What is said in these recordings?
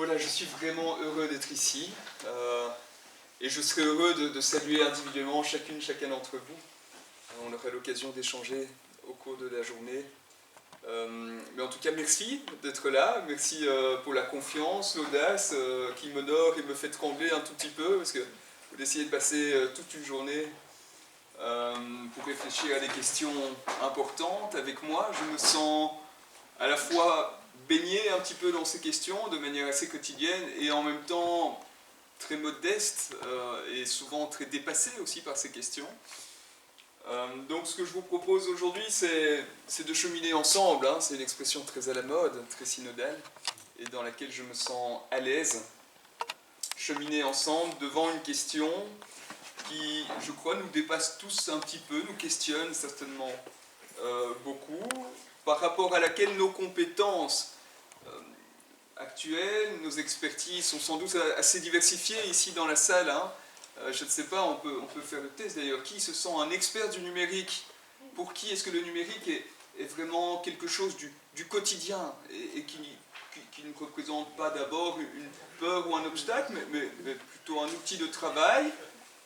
voilà, je suis vraiment heureux d'être ici et je serai heureux de saluer individuellement chacun d'entre vous. On aura l'occasion d'échanger au cours de la journée. Mais en tout cas, merci d'être là, merci pour la confiance, l'audace qui m'honore et me fait trembler un tout petit peu, parce que d'essayer de passer toute une journée pour réfléchir à des questions importantes avec moi, je me sens à la fois baigné un petit peu dans ces questions de manière assez quotidienne et en même temps très modeste et souvent très dépassé aussi par ces questions. Donc ce que je vous propose aujourd'hui, c'est de cheminer ensemble, hein. C'est une expression très à la mode, très synodale, et dans laquelle je me sens à l'aise. Cheminer ensemble devant une question qui, je crois, nous dépasse tous un petit peu, nous questionne certainement beaucoup, par rapport à laquelle nos compétences actuelles, nos expertises sont sans doute assez diversifiées ici dans la salle, hein. Je ne sais pas, on peut faire le test d'ailleurs. Qui se sent un expert du numérique? Pour qui est-ce que le numérique est vraiment quelque chose du quotidien et qui ne représente pas d'abord une peur ou un obstacle, mais plutôt un outil de travail?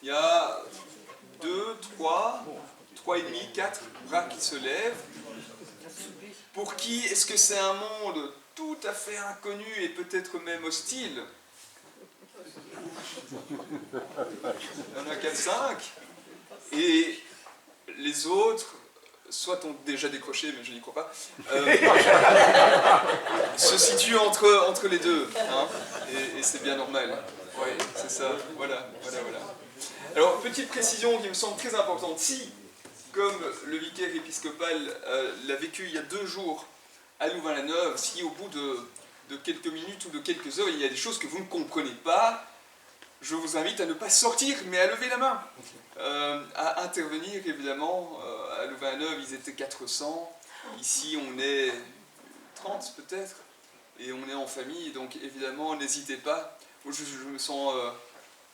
Il y a 2, 3, 3,5, 4 bras qui se lèvent. Pour qui est-ce que c'est un monde tout à fait inconnu et peut-être même hostile? Il y en a 4-5. Et les autres, soit ont déjà décroché, mais je n'y crois pas, se situent entre les deux. Hein, et c'est bien normal. Oui, c'est ça. Voilà. Alors, petite précision qui me semble très importante. Si, comme le vicaire épiscopal l'a vécu il y a 2 jours à Louvain-la-Neuve, si au bout de quelques minutes ou de quelques heures, il y a des choses que vous ne comprenez pas, je vous invite à ne pas sortir, mais à lever la main, à intervenir évidemment. À Louvain-la-Neuve, ils étaient 400, ici on est 30 peut-être, et on est en famille, donc évidemment n'hésitez pas. Moi, je me sens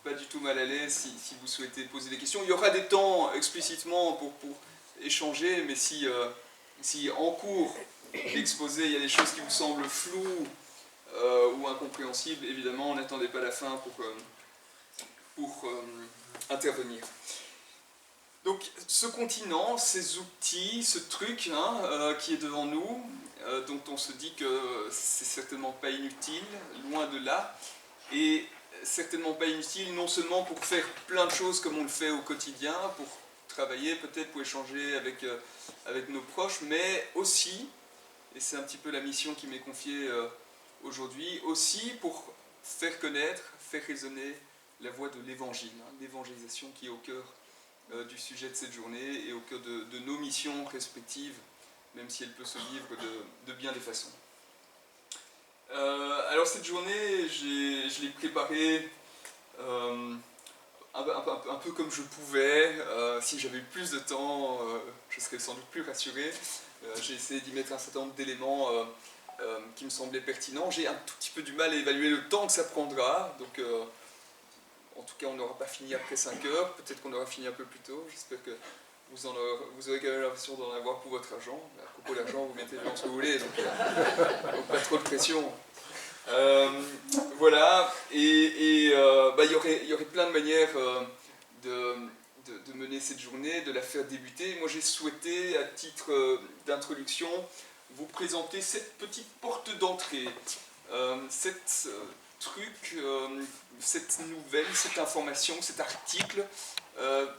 pas du tout mal à l'aise si vous souhaitez poser des questions. Il y aura des temps explicitement pour échanger, mais si en cours d'exposé il y a des choses qui vous semblent floues ou incompréhensibles, évidemment n'attendez pas la fin pour intervenir. Donc ce continent, ces outils, ce truc qui est devant nous, dont on se dit que c'est certainement pas inutile, loin de là, et certainement pas inutile non seulement pour faire plein de choses comme on le fait au quotidien, pour travailler peut-être, pour échanger avec nos proches, mais aussi, et c'est un petit peu la mission qui m'est confiée aujourd'hui, aussi pour faire connaître, faire résonner la voix de l'évangile, l'évangélisation qui est au cœur du sujet de cette journée et au cœur de nos missions respectives, même si elle peut se vivre de bien des façons. Alors cette journée, je l'ai préparée un peu comme je pouvais. Si j'avais eu plus de temps, je serais sans doute plus rassuré. J'ai essayé d'y mettre un certain nombre d'éléments qui me semblaient pertinents. J'ai un tout petit peu du mal à évaluer le temps que ça prendra, donc en tout cas on n'aura pas fini après 5 heures, peut-être qu'on aura fini un peu plus tôt. J'espère que vous aurez quand même l'impression d'en avoir pour votre argent. À propos de l'argent, vous mettez bien ce que vous voulez, donc pas trop de pression. Voilà, et il y aurait plein de manières de mener cette journée, de la faire débuter. Moi j'ai souhaité, à titre d'introduction, vous présenter cette petite porte d'entrée, cette nouvelle, cette information, cet article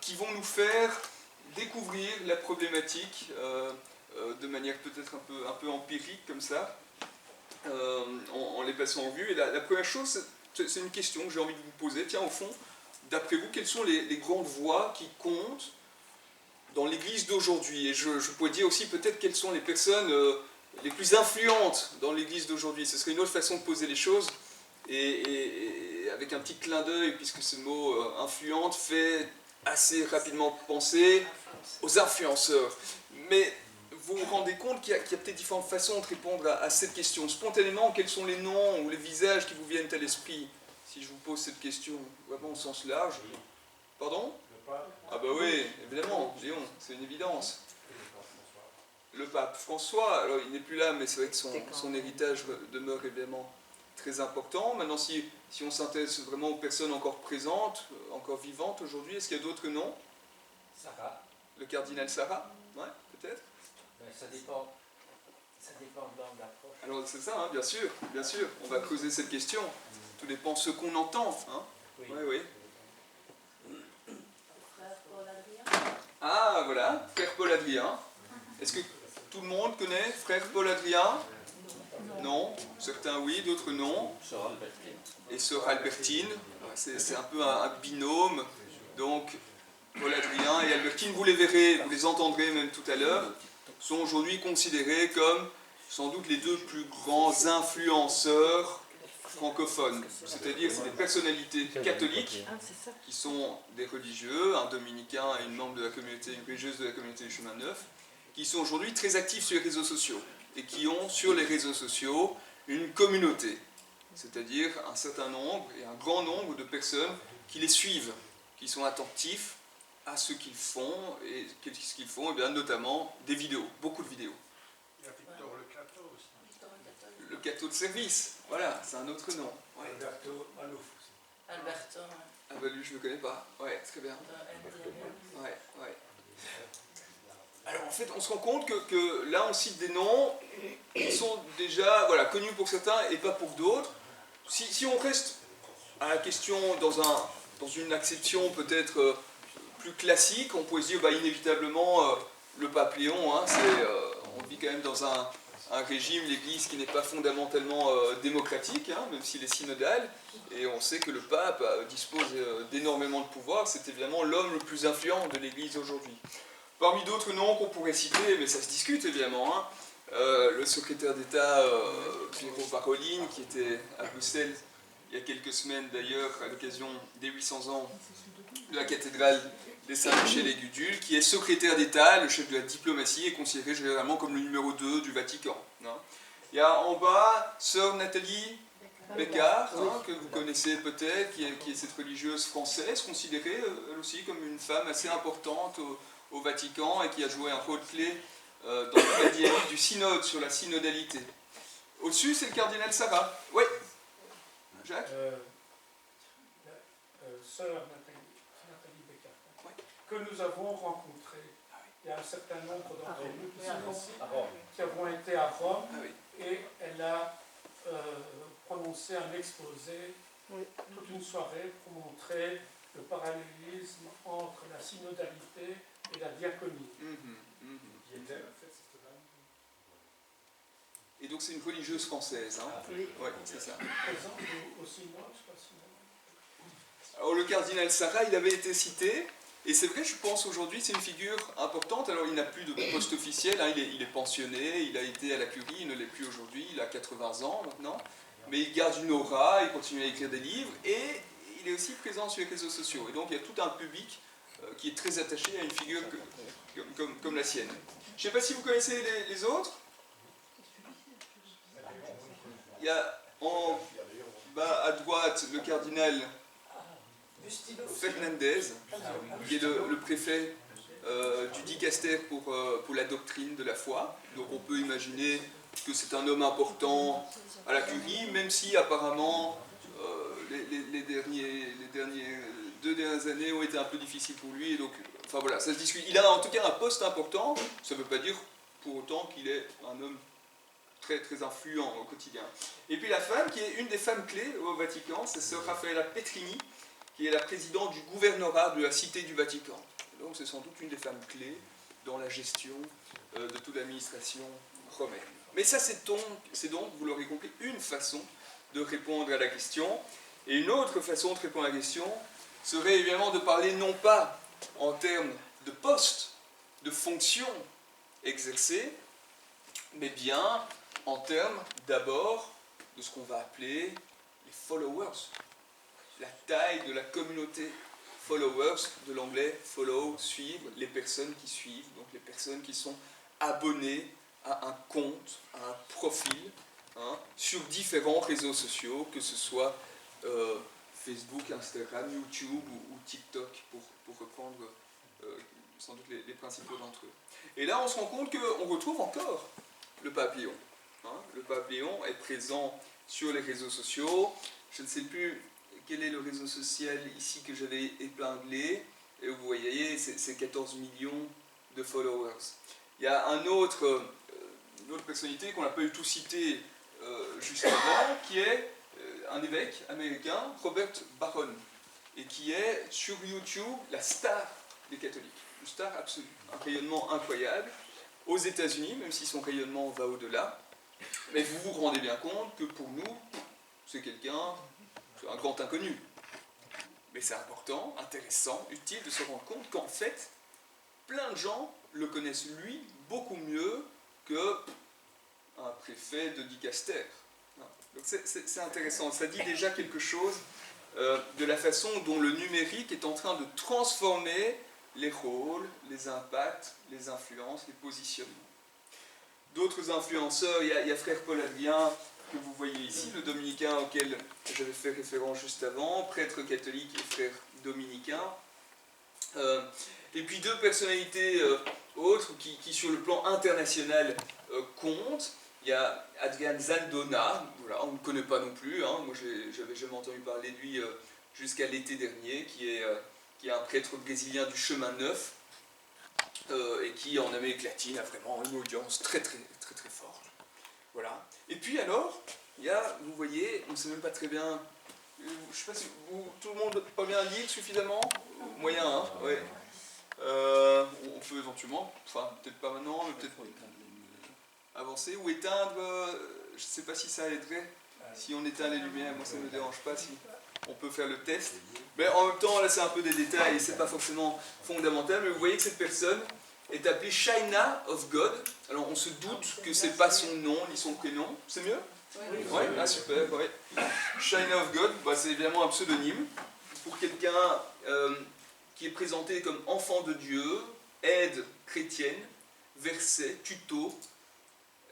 qui vont nous faire découvrir la problématique de manière peut-être un peu empirique comme ça, en les passant en vue. Et la première chose, c'est une question que j'ai envie de vous poser. Tiens, au fond, d'après vous, quelles sont les grandes voix qui comptent dans l'Église d'aujourd'hui? Et je pourrais dire aussi peut-être quelles sont les personnes les plus influentes dans l'Église d'aujourd'hui. Ce serait une autre façon de poser les choses, et avec un petit clin d'œil, puisque ce mot influente fait assez rapidement penser aux influenceurs. Mais vous vous rendez compte qu'il y a peut-être différentes façons de répondre à cette question. Spontanément, quels sont les noms ou les visages qui vous viennent à l'esprit si je vous pose cette question, vraiment au sens large? Pardon? Ah bah oui, évidemment, Léon, c'est une évidence. Le pape François, alors il n'est plus là, mais c'est vrai que son héritage demeure évidemment très important. Maintenant, si on s'intéresse vraiment aux personnes encore présentes, encore vivantes aujourd'hui, est-ce qu'il y a d'autres noms? Sarah. Le cardinal Sarah? Ouais, peut-être. Ben, ça dépend de l'approche. Alors c'est ça, hein, bien sûr, on va creuser cette question. Tout dépend de ce qu'on entend. Hein. Oui. Ouais, oui. Frère Paul Adrien. Ah, voilà, frère Paul Adrien. Est-ce que tout le monde connaît frère Paul Adrien? Non. Certains oui, d'autres non. Sœur Albertine. Et sœur Albertine, c'est un peu un binôme. Donc, Paul Adrien et Albertine, vous les verrez, vous les entendrez même tout à l'heure, sont aujourd'hui considérés comme sans doute les deux plus grands influenceurs francophones. C'est-à-dire, c'est des personnalités catholiques qui sont des religieux, un dominicain et une membre de la communauté, une religieuse de la communauté du Chemin Neuf, qui sont aujourd'hui très actifs sur les réseaux sociaux et qui ont sur les réseaux sociaux une communauté, c'est-à-dire un certain nombre et un grand nombre de personnes qui les suivent, qui sont attentifs à ce qu'ils font, et qu'est-ce qu'ils font, et bien notamment des vidéos, beaucoup de vidéos. Il y a Victor Le Cateau aussi. Victor Le Cateau. Le Cateau de service, voilà, c'est un autre nom. Ouais. Alberto Malouf aussi. Alberto. Ah bah lui je ne le connais pas, ouais, très bien. NDM. Ouais, ouais. Alors en fait on se rend compte que là on cite des noms qui sont déjà voilà, connus pour certains et pas pour d'autres. Si on reste à la question dans une acception peut-être plus classique, on pourrait se dire bah, inévitablement le pape Léon, hein, on vit quand même dans un régime, l'Église qui n'est pas fondamentalement démocratique, hein, même s'il est synodal, et on sait que le pape dispose d'énormément de pouvoir, c'est évidemment l'homme le plus influent de l'Église aujourd'hui. Parmi d'autres noms qu'on pourrait citer, mais ça se discute évidemment, hein, le secrétaire d'État Piero Parolin, qui était à Bruxelles il y a quelques semaines d'ailleurs, à l'occasion des 800 ans de la cathédrale des Saint-Michel et Gudule, qui est secrétaire d'État, le chef de la diplomatie, et considéré généralement comme le numéro 2 du Vatican. Hein. Il y a en bas sœur Nathalie Beccard, hein, que vous connaissez peut-être, qui est cette religieuse française, considérée elle aussi comme une femme assez importante au Vatican et qui a joué un rôle clé dans la dynamique du synode sur la synodalité. Au-dessus, c'est le cardinal Sarah. Oui. Jacques? Sœur Nathalie Beccard, que nous avons rencontrée. Il y a un certain nombre d'entre nous qui sont ici, qui avons été à Rome, et elle a prononcé un exposé toute une soirée pour montrer le parallélisme entre la synodalité et la diaconie. Qui était en fait cette dame. Et donc c'est une religieuse française. Hein. Oui, c'est ça. Présente aussi moi, je ne sais pas si Alors le cardinal Sarah, il avait été cité, et c'est vrai, je pense aujourd'hui, c'est une figure importante. Alors il n'a plus de poste officiel, hein, il est pensionné, il a été à la curie, il ne l'est plus aujourd'hui, il a 80 ans maintenant, mais il garde une aura, il continue à écrire des livres, et il est aussi présent sur les réseaux sociaux. Et donc il y a tout un public qui est très attaché à une figure comme la sienne. Je ne sais pas si vous connaissez les autres. Il y a en bas à droite le cardinal Fernandez, qui est le préfet du dicaster pour la doctrine de la foi. Donc on peut imaginer que c'est un homme important à la curie, même si apparemment les deux dernières années ont été un peu difficiles pour lui. Et donc, enfin voilà, ça se discute. Il a en tout cas un poste important, ça ne veut pas dire pour autant qu'il est un homme très, très influent au quotidien. Et puis la femme, qui est une des femmes clés au Vatican, c'est sœur Raffaella Petrini, qui est la présidente du gouvernorat de la Cité du Vatican. Et donc c'est sans doute une des femmes clés dans la gestion de toute l'administration romaine. Mais ça, c'est donc, vous l'aurez compris, une façon de répondre à la question. Et une autre façon de répondre à la question serait évidemment de parler non pas en termes de poste, de fonction exercée, mais bien en termes d'abord de ce qu'on va appeler les followers, la taille de la communauté. Followers, de l'anglais follow, suivre, les personnes qui suivent, donc les personnes qui sont abonnées à un compte, à un profil, hein, sur différents réseaux sociaux, que ce soit Facebook, Instagram, YouTube ou TikTok, pour reprendre sans doute les principaux d'entre eux. Et là, on se rend compte qu'on retrouve encore le pape Léon. Hein. Le pape Léon est présent sur les réseaux sociaux. Je ne sais plus quel est le réseau social ici que j'avais épinglé. Et vous voyez, c'est 14 millions de followers. Il y a une autre personnalité qu'on n'a pas eu tout cité juste avant, qui est un évêque américain, Robert Barron, et qui est sur YouTube la star des catholiques, une star absolue, un rayonnement incroyable aux États-Unis, même si son rayonnement va au-delà. Mais vous vous rendez bien compte que pour nous, c'est un grand inconnu. Mais c'est important, intéressant, utile de se rendre compte qu'en fait, plein de gens le connaissent lui beaucoup mieux qu'un préfet de dicaster. Donc c'est intéressant, ça dit déjà quelque chose de la façon dont le numérique est en train de transformer les rôles, les impacts, les influences, les positionnements. D'autres influenceurs, il y a frère Paul Adrien, que vous voyez ici, le dominicain auquel j'avais fait référence juste avant, prêtre catholique et frère dominicain. Et puis deux personnalités autres qui sur le plan international comptent. Il y a Adrian Zandona, voilà, on ne le connaît pas non plus, hein, moi j'avais jamais entendu parler de lui jusqu'à l'été dernier, qui est un prêtre brésilien du chemin neuf, et qui en Amérique latine a vraiment une audience très forte. Voilà. Et puis alors, il y a, vous voyez, on ne sait même pas très bien, je ne sais pas si tout le monde pas bien lire suffisamment, moyen, hein, ouais. On peut éventuellement, enfin peut-être pas maintenant, mais peut-être avancer ou éteindre, je ne sais pas si ça aiderait, si on éteint les lumières, moi ça ne me dérange pas, si on peut faire le test. Mais en même temps, là c'est un peu des détails et c'est pas forcément fondamental, mais vous voyez que cette personne est appelée China of God. Alors on se doute que c'est pas son nom ni son prénom, c'est mieux? Oui. Ouais, ah super, ouais. China of God, bah, c'est évidemment un pseudonyme pour quelqu'un qui est présenté comme enfant de Dieu, aide chrétienne, verset, tuto.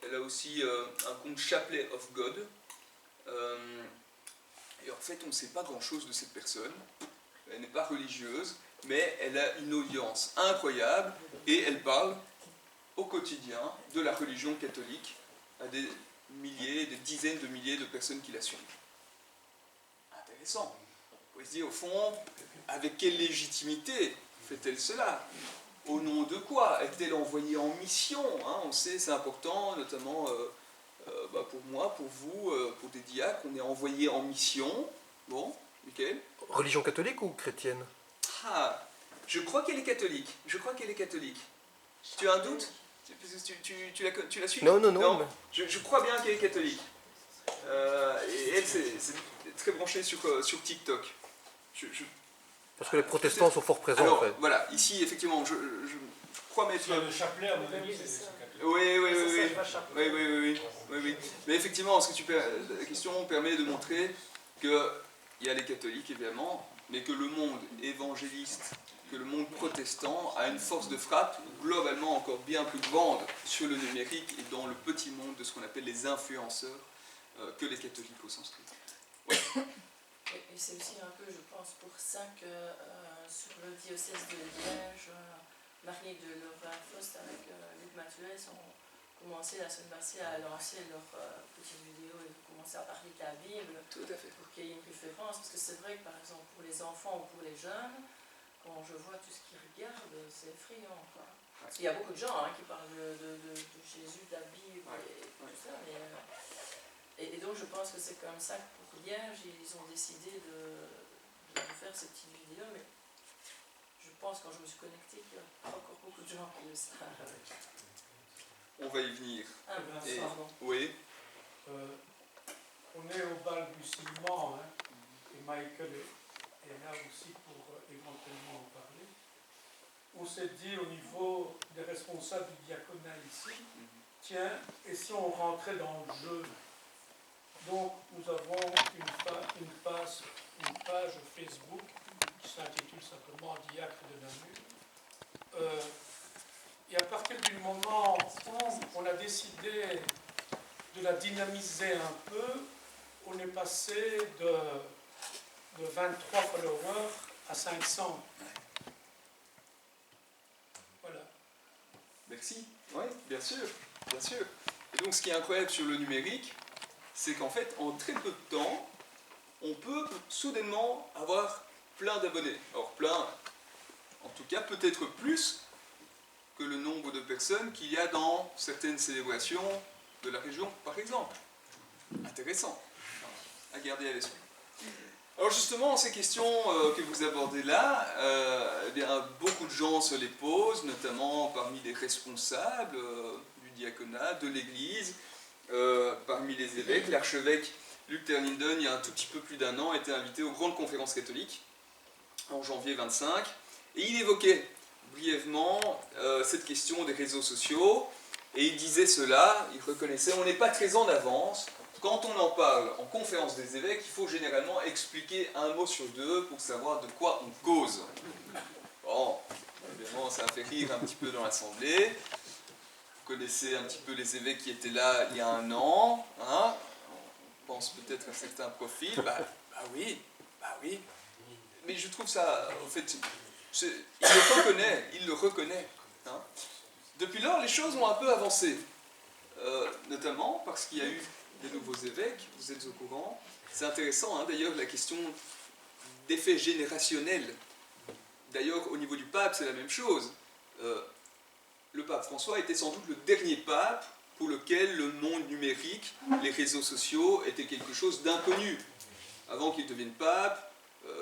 Elle a aussi un compte Chapelet of God. Et en fait, on ne sait pas grand-chose de cette personne. Elle n'est pas religieuse, mais elle a une audience incroyable et elle parle au quotidien de la religion catholique à des milliers, des dizaines de milliers de personnes qui la suivent. Intéressant. Vous pouvez se dire, au fond, avec quelle légitimité fait-elle cela? Au nom de quoi? Est-elle envoyée en mission, hein? On sait, c'est important, notamment pour moi, pour vous, pour des diacres, on est envoyé en mission. Bon, Michael? Religion catholique ou chrétienne? Ah, je crois qu'elle est catholique. Je crois qu'elle est catholique. Tu as un doute? Tu la suis? Non. Je crois bien qu'elle est catholique. Et elle, c'est très branchée sur TikTok. Parce que les protestants sont fort présents alors, en fait. Voilà, ici, effectivement, je crois mettre... Le chapelet, à mon avis, c'est Oui. Mais effectivement, la question permet de montrer qu'il y a les catholiques, évidemment, mais que le monde évangéliste, que le monde protestant a une force de frappe globalement encore bien plus grande sur le numérique et dans le petit monde de ce qu'on appelle les influenceurs que les catholiques au sens strict. Ouais. Et c'est aussi un peu, je pense, pour ça que sur le diocèse de Liège, Marie de Lorrain-Faust avec Luc Mathuès ont commencé la semaine passée à lancer leurs petites vidéos et commencer à parler de la Bible. Tout à fait. Pour qu'il y ait une référence, parce que c'est vrai que par exemple pour les enfants ou pour les jeunes, quand je vois tout ce qu'ils regardent, c'est effrayant, quoi. Ouais. Parce qu'il y a beaucoup de gens qui parlent de Jésus, de la Bible et tout ça, mais, et donc je pense que c'est comme ça que pour Liège, ils ont décidé de faire ces petites vidéos, mais je pense quand je me suis connectée qu'il y a encore beaucoup de gens qui le savent. On va y venir. Ah, Et, pardon. oui. On est au balbutiement, hein, et Michael est là aussi pour éventuellement en parler. On s'est dit au niveau des responsables du diaconat ici, tiens, et si on rentrait dans le jeu? Donc nous avons une page Facebook qui s'intitule simplement Diacre de Namur. Et à partir du moment où on a décidé de la dynamiser un peu, on est passé de 23 followers à 500. Voilà. Merci. Oui, bien sûr. Et donc ce qui est incroyable sur le numérique, c'est qu'en fait, en très peu de temps, on peut soudainement avoir plein d'abonnés. Alors plein, en tout cas peut-être plus que le nombre de personnes qu'il y a dans certaines célébrations de la région, par exemple. Intéressant, à garder à l'esprit. Alors justement, ces questions que vous abordez là, eh bien, beaucoup de gens se les posent, notamment parmi les responsables du diaconat, de l'Église, parmi les évêques. L'archevêque Luther Linden, il y a un tout petit peu plus d'un an, était invité aux grandes conférences catholiques, en janvier 25, et il évoquait brièvement cette question des réseaux sociaux, et il disait cela, il reconnaissait, on n'est pas très en avance. Quand on en parle en conférence des évêques, il faut généralement expliquer un mot sur deux pour savoir de quoi on cause. Bon, évidemment, ça a fait rire un petit peu dans l'Assemblée. Vous connaissez un petit peu les évêques qui étaient là il y a un an. Hein, on pense peut-être à certains profils. Bah oui. Mais je trouve ça, en fait, il le reconnaît. Hein. Depuis lors, les choses ont un peu avancé. Notamment parce qu'il y a eu des nouveaux évêques, vous êtes au courant. C'est intéressant, hein, d'ailleurs, la question d'effet générationnel. D'ailleurs, au niveau du pape, c'est la même chose. Le pape François était sans doute le dernier pape pour lequel le monde numérique, les réseaux sociaux, étaient quelque chose d'inconnu. Avant qu'il devienne pape,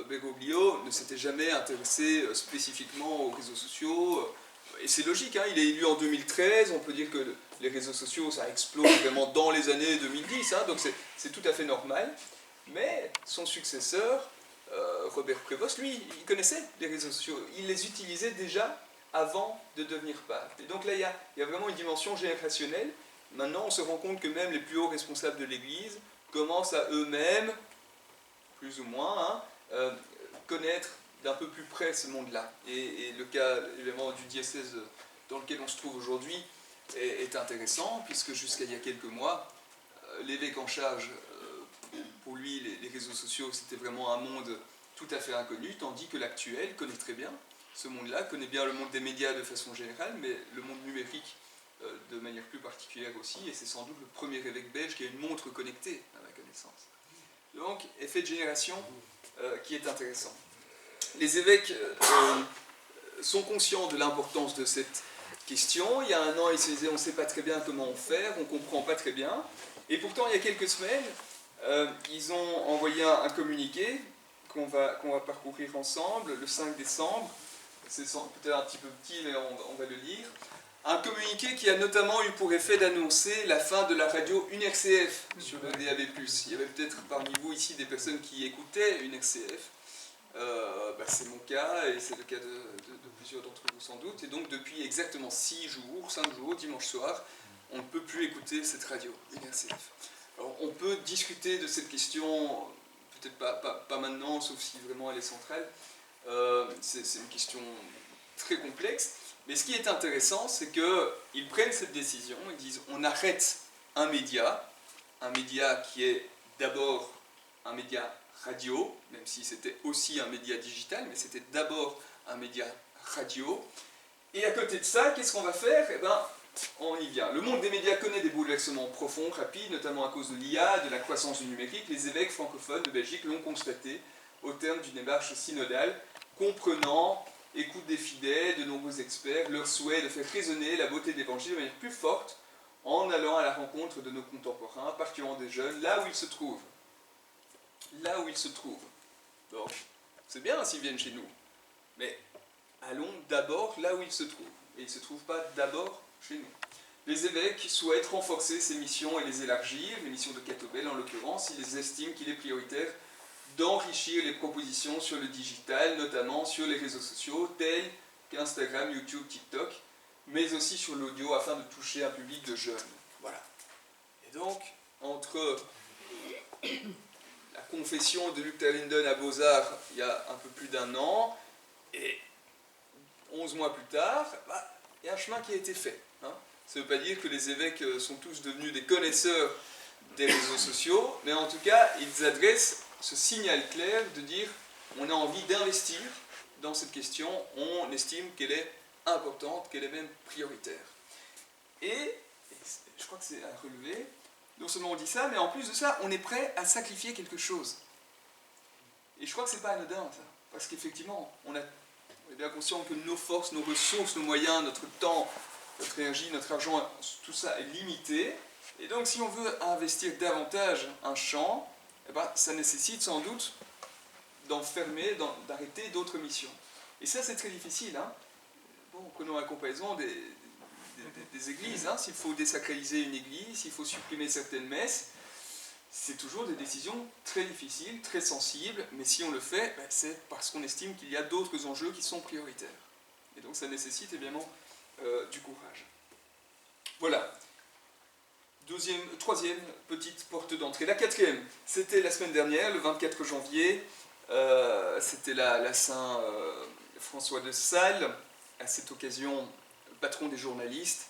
Bergoglio ne s'était jamais intéressé spécifiquement aux réseaux sociaux. Et c'est logique, hein, il est élu en 2013, on peut dire que les réseaux sociaux, ça explose vraiment dans les années 2010, hein, donc c'est tout à fait normal. Mais son successeur, Robert Prévost, lui, il connaissait les réseaux sociaux, il les utilisait déjà avant de devenir pape. Et donc là, il y a vraiment une dimension générationnelle. Maintenant, on se rend compte que même les plus hauts responsables de l'Église commencent à eux-mêmes, plus ou moins, hein, connaître d'un peu plus près ce monde-là. Et le cas, évidemment, du diocèse dans lequel on se trouve aujourd'hui est intéressant, puisque jusqu'à il y a quelques mois, l'évêque en charge, pour lui, les réseaux sociaux, c'était vraiment un monde tout à fait inconnu, tandis que l'actuel connaît très bien ce monde-là, connaît bien le monde des médias de façon générale, mais le monde numérique de manière plus particulière aussi, et c'est sans doute le premier évêque belge qui a une montre connectée, à ma connaissance. Donc, effet de génération qui est intéressant. Les évêques sont conscients de l'importance de cette question. Il y a un an, ils se disaient on ne sait pas très bien comment faire, on ne comprend pas très bien. Et pourtant, il y a quelques semaines, ils ont envoyé un communiqué qu'on va parcourir ensemble, le 5 décembre. C'est peut-être un petit peu petit, mais on va le lire. Un communiqué qui a notamment eu pour effet d'annoncer la fin de la radio UNRCF sur le DAB+. Il y avait peut-être parmi vous ici des personnes qui écoutaient UNRCF. C'est mon cas et c'est le cas de plusieurs d'entre vous sans doute. Et donc depuis exactement 5 jours, dimanche soir, on ne peut plus écouter cette radio UNRCF. Alors on peut discuter de cette question, peut-être pas maintenant, sauf si vraiment elle est centrale. C'est une question très complexe. Mais ce qui est intéressant, c'est qu'ils prennent cette décision, ils disent on arrête un média qui est d'abord un média radio, même si c'était aussi un média digital, mais c'était d'abord un média radio. Et à côté de ça, qu'est-ce qu'on va faire ? Eh bien, on y vient. Le monde des médias connaît des bouleversements profonds, rapides, notamment à cause de l'IA, de la croissance du numérique. Les évêques francophones de Belgique l'ont constaté au terme d'une démarche synodale, comprenant, écoute des fidèles, de nombreux experts, leur souhait de faire résonner la beauté de l'Évangile de manière plus forte en allant à la rencontre de nos contemporains, particulièrement des jeunes, là où ils se trouvent. Là où ils se trouvent. Donc, c'est bien s'ils viennent chez nous, mais allons d'abord là où ils se trouvent. Et ils ne se trouvent pas d'abord chez nous. Les évêques souhaitent renforcer ces missions et les élargir, les missions de Catobel en l'occurrence, ils estiment qu'il est prioritaire d'enrichir les propositions sur le digital, notamment sur les réseaux sociaux tels qu'Instagram, YouTube, TikTok, mais aussi sur l'audio afin de toucher un public de jeunes. Voilà. Et donc, entre la confession de Luther Linden à Beaux-Arts il y a un peu plus d'un an et 11 mois plus tard, il y a un chemin qui a été fait. Hein. Ça ne veut pas dire que les évêques sont tous devenus des connaisseurs des réseaux sociaux, mais en tout cas, ils adressent ce signal clair de dire on a envie d'investir dans cette question, on estime qu'elle est importante, qu'elle est même prioritaire. Et je crois que c'est à relever, non seulement on dit ça, mais en plus de ça, on est prêt à sacrifier quelque chose. Et je crois que c'est pas anodin, ça. Parce qu'effectivement, on est bien conscient que nos forces, nos ressources, nos moyens, notre temps, notre énergie, notre argent, tout ça est limité. Et donc, si on veut investir davantage un champ, eh ben, ça nécessite sans doute d'enfermer, d'arrêter d'autres missions. Et ça, c'est très difficile. Hein. Bon, prenons la comparaison des églises. Hein. S'il faut désacraliser une église, s'il faut supprimer certaines messes, c'est toujours des décisions très difficiles, très sensibles, mais si on le fait, ben, c'est parce qu'on estime qu'il y a d'autres enjeux qui sont prioritaires. Et donc ça nécessite évidemment du courage. Voilà. Troisième petite porte d'entrée. La quatrième, c'était la semaine dernière, le 24 janvier, c'était la Saint François de Sales, à cette occasion, patron des journalistes.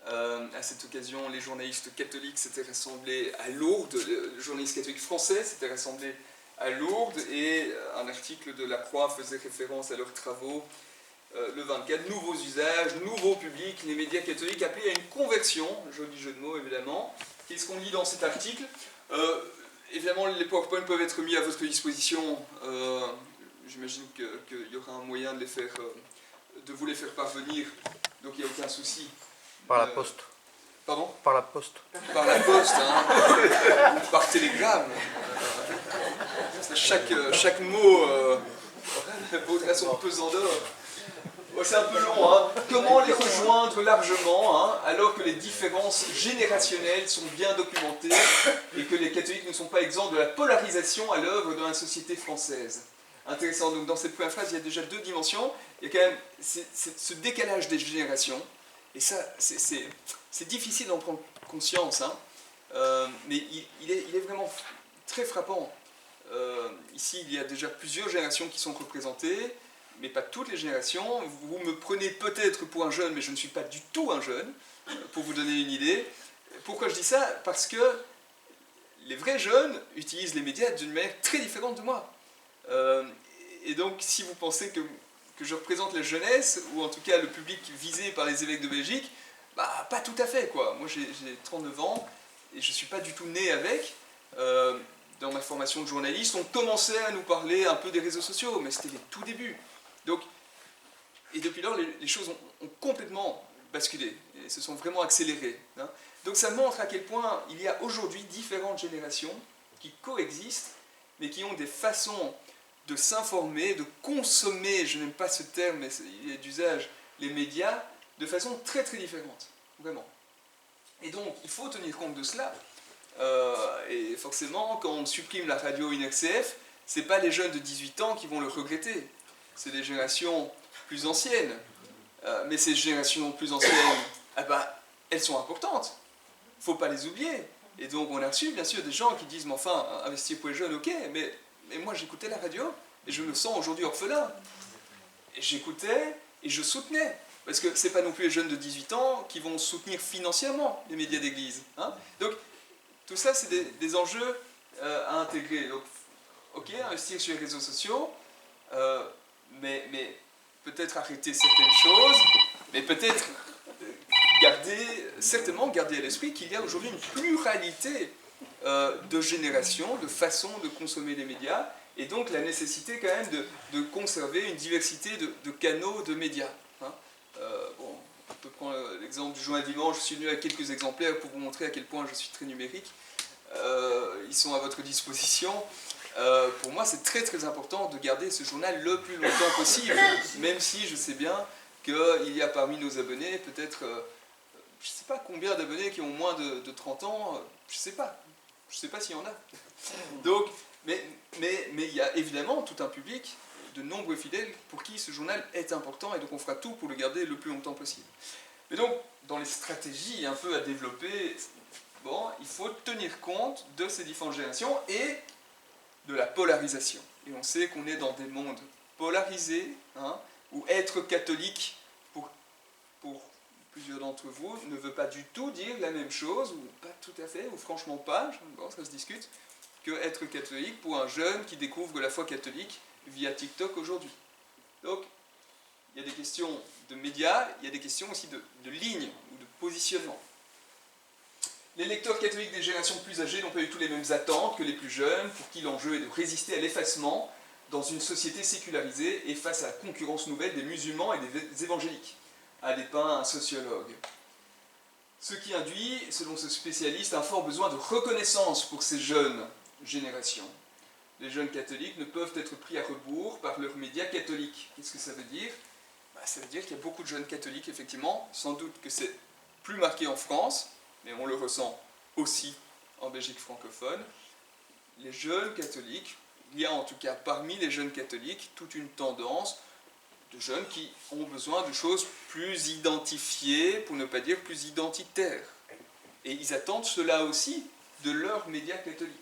À cette occasion, les journalistes catholiques s'étaient rassemblés à Lourdes, les journalistes catholiques français s'étaient rassemblés à Lourdes, et un article de La Croix faisait référence à leurs travaux. Le 24, nouveaux usages, nouveaux publics, les médias catholiques appelés à une conversion, joli jeu de mots évidemment. Qu'est-ce qu'on lit dans cet article? Évidemment, les PowerPoint peuvent être mis à votre disposition. J'imagine qu'il y aura un moyen de vous les faire parvenir, donc il n'y a aucun souci. Par la poste. Pardon? Par la poste. Par la poste, hein. Par télégramme. Chaque mot vaudrait son pesant d'or. C'est un peu long, hein. Comment les rejoindre largement, hein, alors que les différences générationnelles sont bien documentées et que les catholiques ne sont pas exempts de la polarisation à l'œuvre dans la société française. Intéressant, donc dans cette première phrase, il y a déjà deux dimensions. Il y a quand même ce décalage des générations, et ça, c'est difficile d'en prendre conscience, hein. Mais il est vraiment très frappant. Ici, il y a déjà plusieurs générations qui sont représentées, mais pas toutes les générations. Vous me prenez peut-être pour un jeune, mais je ne suis pas du tout un jeune, pour vous donner une idée. Pourquoi je dis ça? Parce que les vrais jeunes utilisent les médias d'une manière très différente de moi. Et donc, si vous pensez que je représente la jeunesse, ou en tout cas le public visé par les évêques de Belgique, bah, pas tout à fait, quoi. Moi, j'ai 39 ans, et je ne suis pas du tout né avec. Dans ma formation de journaliste, on commençait à nous parler un peu des réseaux sociaux, mais c'était les tout débuts. Donc, et depuis lors, les choses ont complètement basculé, et se sont vraiment accélérées, hein. Donc ça montre à quel point il y a aujourd'hui différentes générations qui coexistent, mais qui ont des façons de s'informer, de consommer, je n'aime pas ce terme, mais il est d'usage, les médias, de façon très très différente, vraiment. Et donc, il faut tenir compte de cela. Et forcément, quand on supprime la radio UNRCF, ce n'est pas les jeunes de 18 ans qui vont le regretter. C'est des générations plus anciennes. Mais ces générations plus anciennes, eh ben, elles sont importantes. Il ne faut pas les oublier. Et donc, on a reçu, bien sûr, des gens qui disent « Mais enfin, investir pour les jeunes, ok, mais moi, j'écoutais la radio et je me sens aujourd'hui orphelin. » Et j'écoutais et je soutenais. Parce que ce n'est pas non plus les jeunes de 18 ans qui vont soutenir financièrement les médias d'église, hein. Donc, tout ça, c'est des enjeux à intégrer. Donc, ok, investir sur les réseaux sociaux, mais peut-être arrêter certaines choses, mais peut-être certainement garder à l'esprit qu'il y a aujourd'hui une pluralité de générations, de façons de consommer les médias, et donc la nécessité quand même de conserver une diversité de canaux de médias, hein. Bon, on peut prendre l'exemple du journal dimanche, je suis venu avec quelques exemplaires pour vous montrer à quel point je suis très numérique. Ils sont à votre disposition. Pour moi, c'est très très important de garder ce journal le plus longtemps possible, même si je sais bien qu'il y a parmi nos abonnés peut-être, je ne sais pas combien d'abonnés qui ont moins de 30 ans, je ne sais pas s'il y en a. Donc, mais il y a évidemment tout un public, de nombreux fidèles, pour qui ce journal est important, et donc on fera tout pour le garder le plus longtemps possible. Mais donc, dans les stratégies un peu à développer, bon, il faut tenir compte de ces différentes générations et de la polarisation. Et on sait qu'on est dans des mondes polarisés, hein, où être catholique, pour plusieurs d'entre vous, ne veut pas du tout dire la même chose, ou pas tout à fait, ou franchement pas, bon, ça se discute, que être catholique pour un jeune qui découvre la foi catholique via TikTok aujourd'hui. Donc, il y a des questions de médias, il y a des questions aussi de ligne ou de positionnement. Les lecteurs catholiques des générations plus âgées n'ont pas du tout les mêmes attentes que les plus jeunes, pour qui l'enjeu est de résister à l'effacement dans une société sécularisée et face à la concurrence nouvelle des musulmans et des évangéliques, a dépeint un sociologue. Ce qui induit, selon ce spécialiste, un fort besoin de reconnaissance pour ces jeunes générations. Les jeunes catholiques ne peuvent être pris à rebours par leurs médias catholiques. Qu'est-ce que ça veut dire? Ça veut dire qu'il y a beaucoup de jeunes catholiques, effectivement, sans doute que c'est plus marqué en France, mais on le ressent aussi en Belgique francophone. Les jeunes catholiques, il y a en tout cas parmi les jeunes catholiques toute une tendance de jeunes qui ont besoin de choses plus identifiées, pour ne pas dire plus identitaires. Et ils attendent cela aussi de leurs médias catholiques.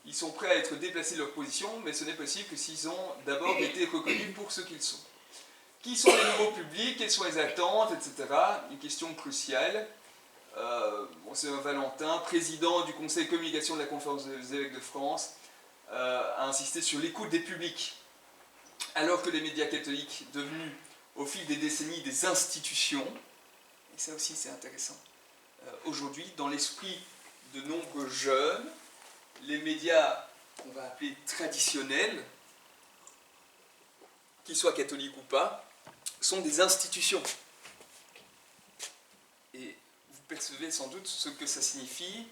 Ils sont prêts à être déplacés de leur position, mais ce n'est possible que s'ils ont d'abord été reconnus pour ce qu'ils sont. Qui sont les nouveaux publics, quelles sont les attentes, etc. Une question cruciale. C'est Valentin, président du Conseil communication de la Conférence des évêques de France, a insisté sur l'écoute des publics. Alors que les médias catholiques, devenus au fil des décennies des institutions, et ça aussi c'est intéressant, aujourd'hui, dans l'esprit de nombreux jeunes, les médias qu'on va appeler traditionnels, qu'ils soient catholiques ou pas, sont des institutions. Et vous percevez sans doute ce que ça signifie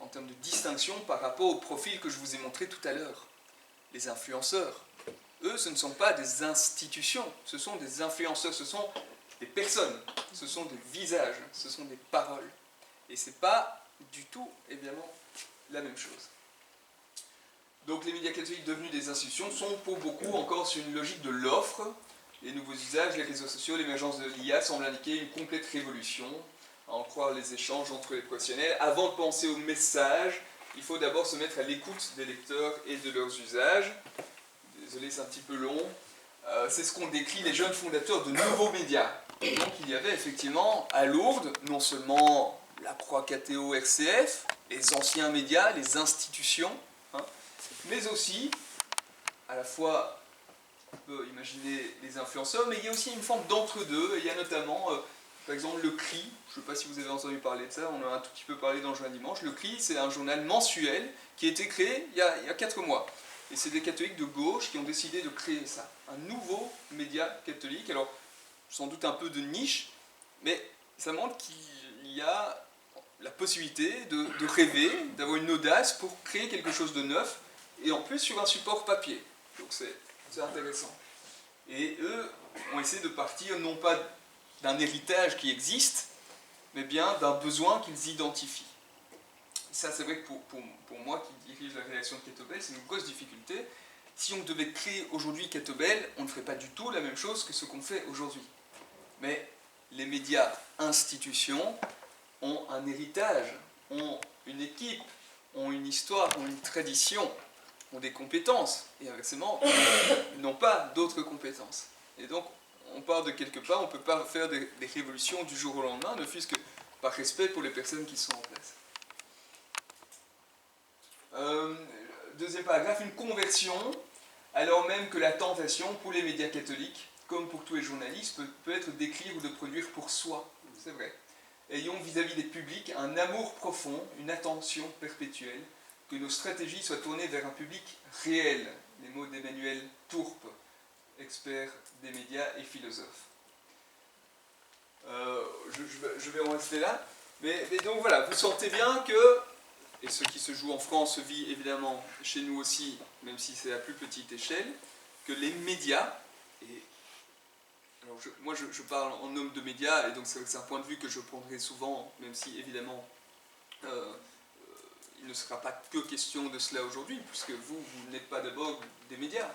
en termes de distinction par rapport au profil que je vous ai montré tout à l'heure. Les influenceurs, eux, ce ne sont pas des institutions, ce sont des influenceurs, ce sont des personnes, ce sont des visages, ce sont des paroles. Et ce n'est pas du tout, évidemment, la même chose. Donc les médias catholiques devenus des institutions sont pour beaucoup encore sur une logique de l'offre. Les nouveaux usages, les réseaux sociaux, l'émergence de l'IA semblent indiquer une complète révolution, à en croire les échanges entre les professionnels. Avant de penser au message, il faut d'abord se mettre à l'écoute des lecteurs et de leurs usages. Désolé, c'est un petit peu long. C'est ce qu'ont décrit les jeunes fondateurs de nouveaux médias. Et donc il y avait effectivement à Lourdes, non seulement la Croix KTO RCF, les anciens médias, les institutions, mais aussi, à la fois, on peut imaginer les influenceurs, mais il y a aussi une forme d'entre-deux. Il y a notamment, par exemple, le CRI. Je ne sais pas si vous avez entendu parler de ça, on en a un tout petit peu parlé dans le journal dimanche. Le CRI, c'est un journal mensuel qui a été créé il y a 4 mois. Et c'est des catholiques de gauche qui ont décidé de créer ça. Un nouveau média catholique. Alors, sans doute un peu de niche, mais ça montre qu'il y a la possibilité de rêver, d'avoir une audace pour créer quelque chose de neuf, et en plus sur un support papier. Donc c'est intéressant. Et eux ont essayé de partir non pas d'un héritage qui existe, mais bien d'un besoin qu'ils identifient. Ça, c'est vrai que pour moi qui dirige la rédaction de Ketobel, c'est une grosse difficulté. Si on devait créer aujourd'hui Ketobel, on ne ferait pas du tout la même chose que ce qu'on fait aujourd'hui. Mais les médias institutions ont un héritage, ont une équipe, ont une histoire, ont une tradition, ont des compétences, et inversement, ils n'ont pas d'autres compétences. Et donc, on part de quelque part, on ne peut pas faire des révolutions du jour au lendemain, ne fût-ce que par respect pour les personnes qui sont en place. Deuxième paragraphe, une conversion, alors même que la tentation pour les médias catholiques, comme pour tous les journalistes, peut être d'écrire ou de produire pour soi, c'est vrai. Ayons vis-à-vis des publics un amour profond, une attention perpétuelle, que nos stratégies soient tournées vers un public réel, les mots d'Emmanuel Tourpe, expert des médias et philosophe. Je vais en rester là, mais donc voilà, vous sentez bien que, et ce qui se joue en France se vit évidemment chez nous aussi, même si c'est à plus petite échelle, que les médias, et alors moi je parle en homme de médias, et donc c'est un point de vue que je prendrai souvent, même si évidemment il ne sera pas que question de cela aujourd'hui, puisque vous n'êtes pas d'abord des médias.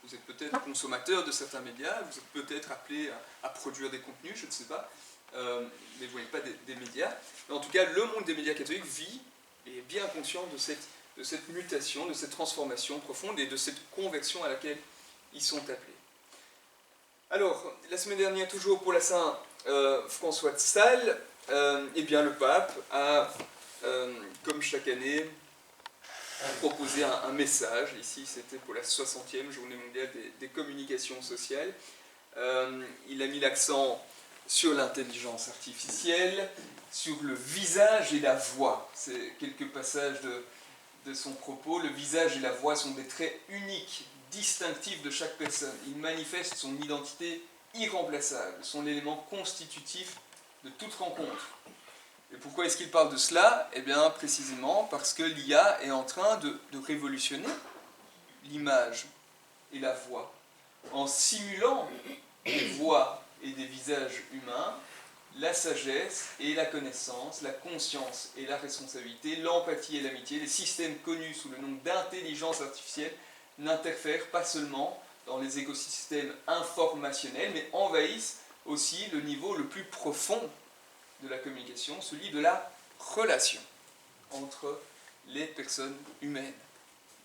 Vous êtes peut-être consommateur de certains médias, vous êtes peut-être appelé à produire des contenus, je ne sais pas, mais vous n'êtes pas des médias. Mais en tout cas, le monde des médias catholiques vit et est bien conscient de cette mutation, de cette transformation profonde et de cette conversion à laquelle ils sont appelés. Alors, la semaine dernière, toujours pour la Saint François de Sales, eh bien le pape a, comme chaque année, proposé un message. Ici, c'était pour la 60e journée mondiale des communications sociales. Il a mis l'accent sur l'intelligence artificielle, sur le visage et la voix. C'est quelques passages de son propos. Le visage et la voix sont des traits uniques, distinctifs de chaque personne. Ils manifestent son identité irremplaçable, sont l'élément constitutif de toute rencontre. Et pourquoi est-ce qu'il parle de cela? Eh bien, précisément parce que l'IA est en train de révolutionner l'image et la voix, en simulant des voix et des visages humains, la sagesse et la connaissance, la conscience et la responsabilité, l'empathie et l'amitié, les systèmes connus sous le nom d'intelligence artificielle n'interfèrent pas seulement dans les écosystèmes informationnels, mais envahissent aussi le niveau le plus profond de la communication, celui de la relation entre les personnes humaines.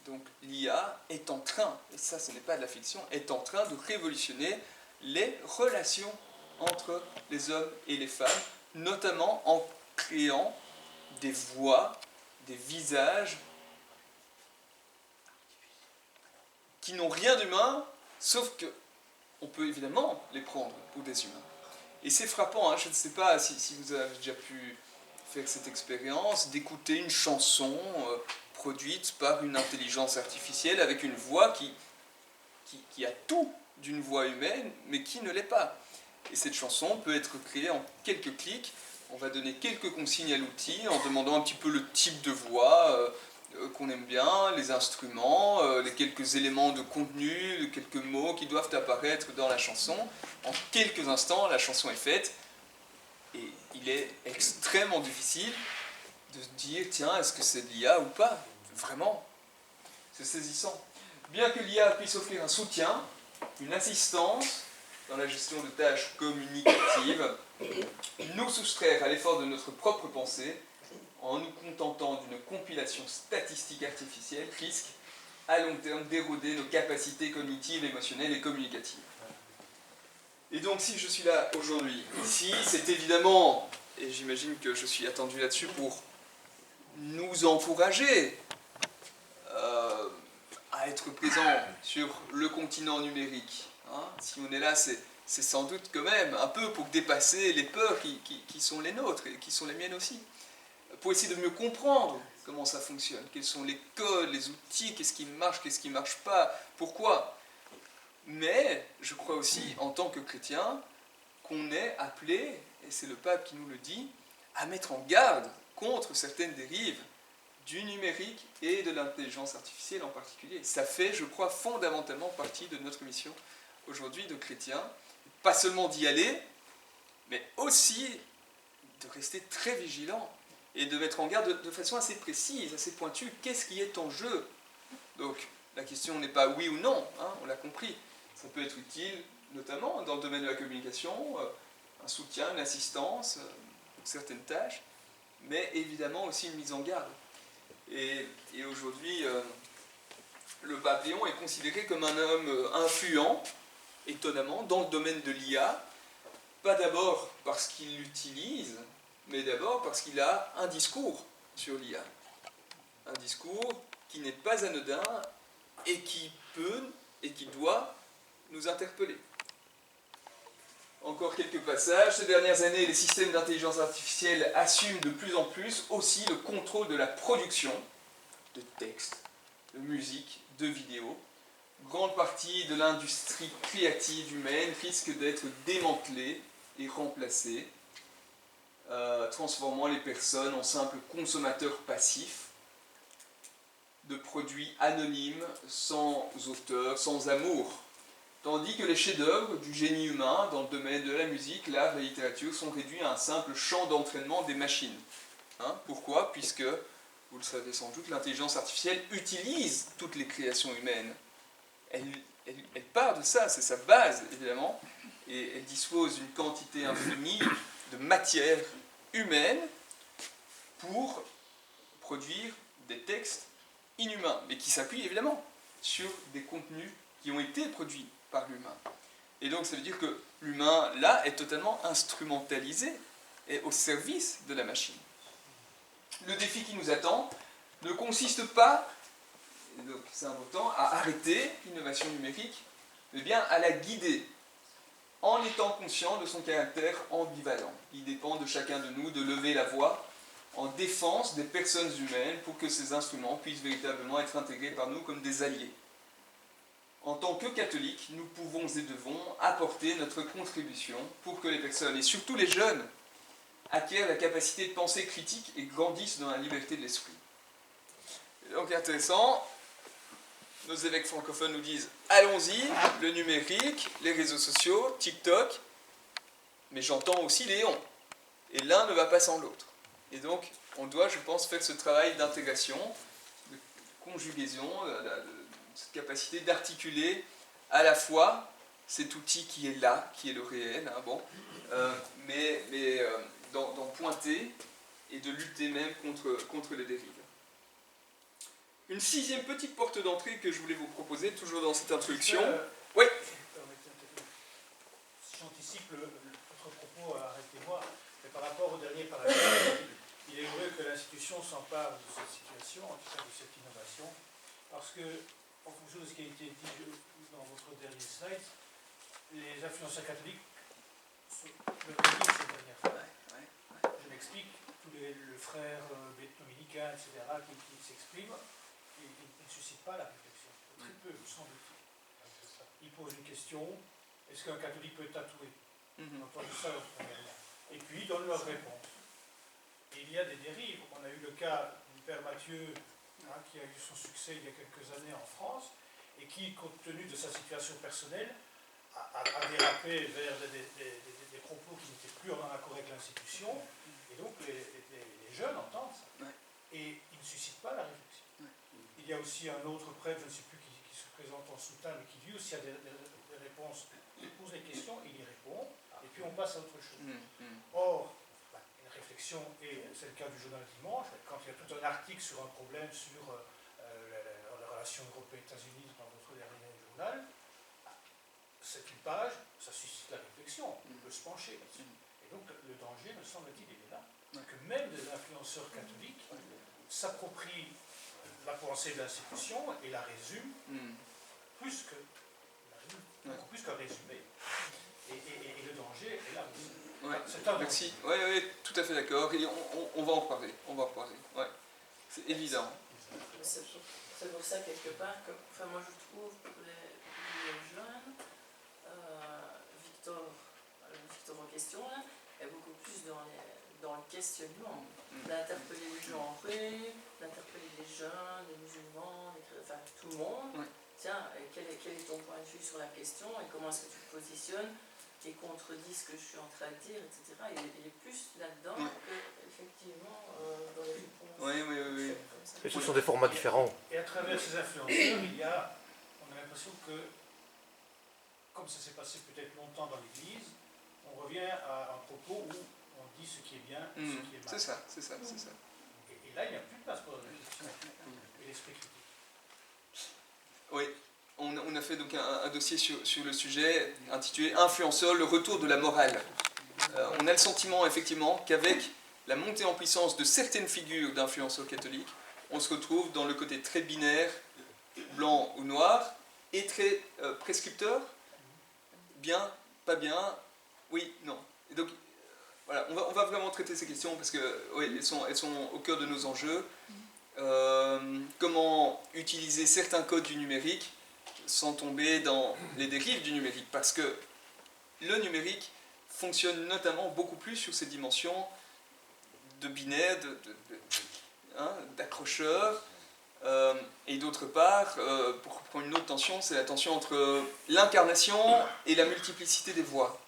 Donc l'IA est en train, et ça ce n'est pas de la fiction, est en train de révolutionner les relations entre les hommes et les femmes, notamment en créant des voix, des visages qui n'ont rien d'humain, sauf que on peut évidemment les prendre pour des humains. Et c'est frappant, hein, je ne sais pas si vous avez déjà pu faire cette expérience, d'écouter une chanson produite par une intelligence artificielle avec une voix qui a tout d'une voix humaine, mais qui ne l'est pas. Et cette chanson peut être créée en quelques clics. On va donner quelques consignes à l'outil en demandant un petit peu le type de voix qu'on aime bien, les instruments, les quelques éléments de contenu, quelques mots qui doivent apparaître dans la chanson. En quelques instants, la chanson est faite. Et il est extrêmement difficile de se dire, tiens, est-ce que c'est de l'IA ou pas? Vraiment, c'est saisissant. Bien que l'IA puisse offrir un soutien, une assistance dans la gestion de tâches communicatives, nous soustraire à l'effort de notre propre pensée en nous contentant d'une compilation statistique artificielle risque à long terme d'éroder nos capacités cognitives, émotionnelles et communicatives. Et donc si je suis là aujourd'hui, ici, c'est évidemment, et j'imagine que je suis attendu là-dessus pour nous encourager à être présents sur le continent numérique. Hein. Si on est là, c'est sans doute quand même un peu pour dépasser les peurs qui sont les nôtres et qui sont les miennes aussi. Pour essayer de mieux comprendre comment ça fonctionne, quels sont les codes, les outils, qu'est-ce qui marche, qu'est-ce qui ne marche pas, pourquoi. Mais je crois aussi, en tant que chrétien, qu'on est appelé, et c'est le pape qui nous le dit, à mettre en garde contre certaines dérives du numérique et de l'intelligence artificielle en particulier. Ça fait, je crois, fondamentalement partie de notre mission aujourd'hui de chrétiens, pas seulement d'y aller, mais aussi de rester très vigilant et de mettre en garde de façon assez précise, assez pointue, qu'est-ce qui est en jeu. Donc, la question n'est pas oui ou non, hein, on l'a compris. Ça peut être utile, notamment dans le domaine de la communication, un soutien, une assistance, certaines tâches, mais évidemment aussi une mise en garde. Et aujourd'hui, le pape Léon est considéré comme un homme influent, étonnamment, dans le domaine de l'IA, pas d'abord parce qu'il l'utilise, mais d'abord parce qu'il a un discours sur l'IA. Un discours qui n'est pas anodin et qui peut et qui doit nous interpeller. Encore quelques passages. Ces dernières années, les systèmes d'intelligence artificielle assument de plus en plus aussi le contrôle de la production de textes, de musique, de vidéos. Grande partie de l'industrie créative humaine risque d'être démantelée et remplacée, transformant les personnes en simples consommateurs passifs de produits anonymes, sans auteur, sans amour. Tandis que les chefs-d'œuvre du génie humain dans le domaine de la musique, l'art, la littérature sont réduits à un simple champ d'entraînement des machines. Hein? Pourquoi? Puisque, vous le savez sans doute, l'intelligence artificielle utilise toutes les créations humaines. Elle part de ça, c'est sa base évidemment, et elle dispose d'une quantité infinie de matière humaine pour produire des textes inhumains, mais qui s'appuient évidemment sur des contenus qui ont été produits par l'humain. Et donc ça veut dire que l'humain, là, est totalement instrumentalisé et au service de la machine. Le défi qui nous attend ne consiste pas, et donc c'est important, à arrêter l'innovation numérique, mais bien à la guider. en étant conscient de son caractère ambivalent. Il dépend de chacun de nous de lever la voix en défense des personnes humaines pour que ces instruments puissent véritablement être intégrés par nous comme des alliés. En tant que catholiques, nous pouvons et devons apporter notre contribution pour que les personnes, et surtout les jeunes, acquièrent la capacité de penser critique et grandissent dans la liberté de l'esprit. Donc intéressant, nos évêques francophones nous disent « Allons-y, le numérique, les réseaux sociaux, TikTok, mais j'entends aussi Léon. Et l'un ne va pas sans l'autre. » Et donc, on doit, je pense, faire ce travail d'intégration, de conjugaison, cette capacité d'articuler à la fois cet outil qui est là, qui est le réel, hein, bon, mais d'en pointer et de lutter même contre les dérives. Une sixième petite porte d'entrée que je voulais vous proposer, toujours dans cette introduction. Oui. J'anticipe votre propos, arrêtez-moi, mais par rapport au dernier paragraphe, il est heureux que l'institution s'empare de cette situation, en tout cas de cette innovation, parce que, en fonction de ce qui a été dit dans votre dernier slide, les influenceurs catholiques le disent ces dernières fois. Je m'explique, le frère dominicain, etc., qui s'exprime, il ne suscite pas la réflexion. Très peu, semble-t-il. Il pose une question, est-ce qu'un catholique peut tatouer? On a entendu ça premièrement. Et puis, il donne leur réponse. Et il y a des dérives. On a eu le cas du père Mathieu, qui a eu son succès il y a quelques années en France, et qui, compte tenu de sa situation personnelle, a dérapé vers des propos qui n'étaient plus en accord avec l'institution, et donc les jeunes entendent ça. Et ils ne suscitent pas la réflexion. Il y a aussi un autre prêtre, je ne sais plus qui se présente en soutane, mais qui lui aussi a des réponses. Il pose des questions, il y répond, et puis on passe à autre chose. Or, une réflexion, et c'est le cas du journal dimanche, quand il y a tout un article sur un problème sur la relation Europe-États-Unis dans votre dernier journal, c'est une page, ça suscite la réflexion, on peut se pencher là-dessus. Et donc le danger, me semble-t-il, il est là. Que même des influenceurs catholiques s'approprient la pensée de l'institution et la résument plus qu'un résumé. Et le danger est là aussi. C'est un merci. Oui, tout à fait d'accord. Et on va en reparler. Ouais. C'est évident. C'est pour ça, quelque part, que moi je trouve que les jeunes, Victor en question, là, est beaucoup plus dans le questionnement, d'interpeller les genrés, d'interpeller les jeunes, les musulmans, enfin tout le monde. Tiens, quel est ton point de vue sur la question et comment est-ce que tu te positionnes et contredis ce que je suis en train de dire, etc. Il est plus là-dedans qu'effectivement dans les réponses. Oui. Et ce sont des formats différents. Et à travers ces influenceurs, on a l'impression que, comme ça s'est passé peut-être longtemps dans l'Église, on revient à un propos où on dit ce qui est bien et ce qui est mal. C'est ça. Et là, il n'y a plus de place pour la réflexion et l'esprit critique. Oui, on a fait donc un dossier sur le sujet intitulé « Influenceurs, le retour de la morale ». On a le sentiment effectivement qu'avec la montée en puissance de certaines figures d'influenceurs catholiques, on se retrouve dans le côté très binaire, blanc ou noir, et très prescripteur, bien, pas bien, oui, non. Et donc, voilà, on va vraiment traiter ces questions parce que oui, elles sont au cœur de nos enjeux. Comment utiliser certains codes du numérique sans tomber dans les dérives du numérique, parce que le numérique fonctionne notamment beaucoup plus sur ces dimensions de binaire, d'accrocheur, et d'autre part, pour prendre une autre tension, c'est la tension entre l'incarnation et la multiplicité des voix.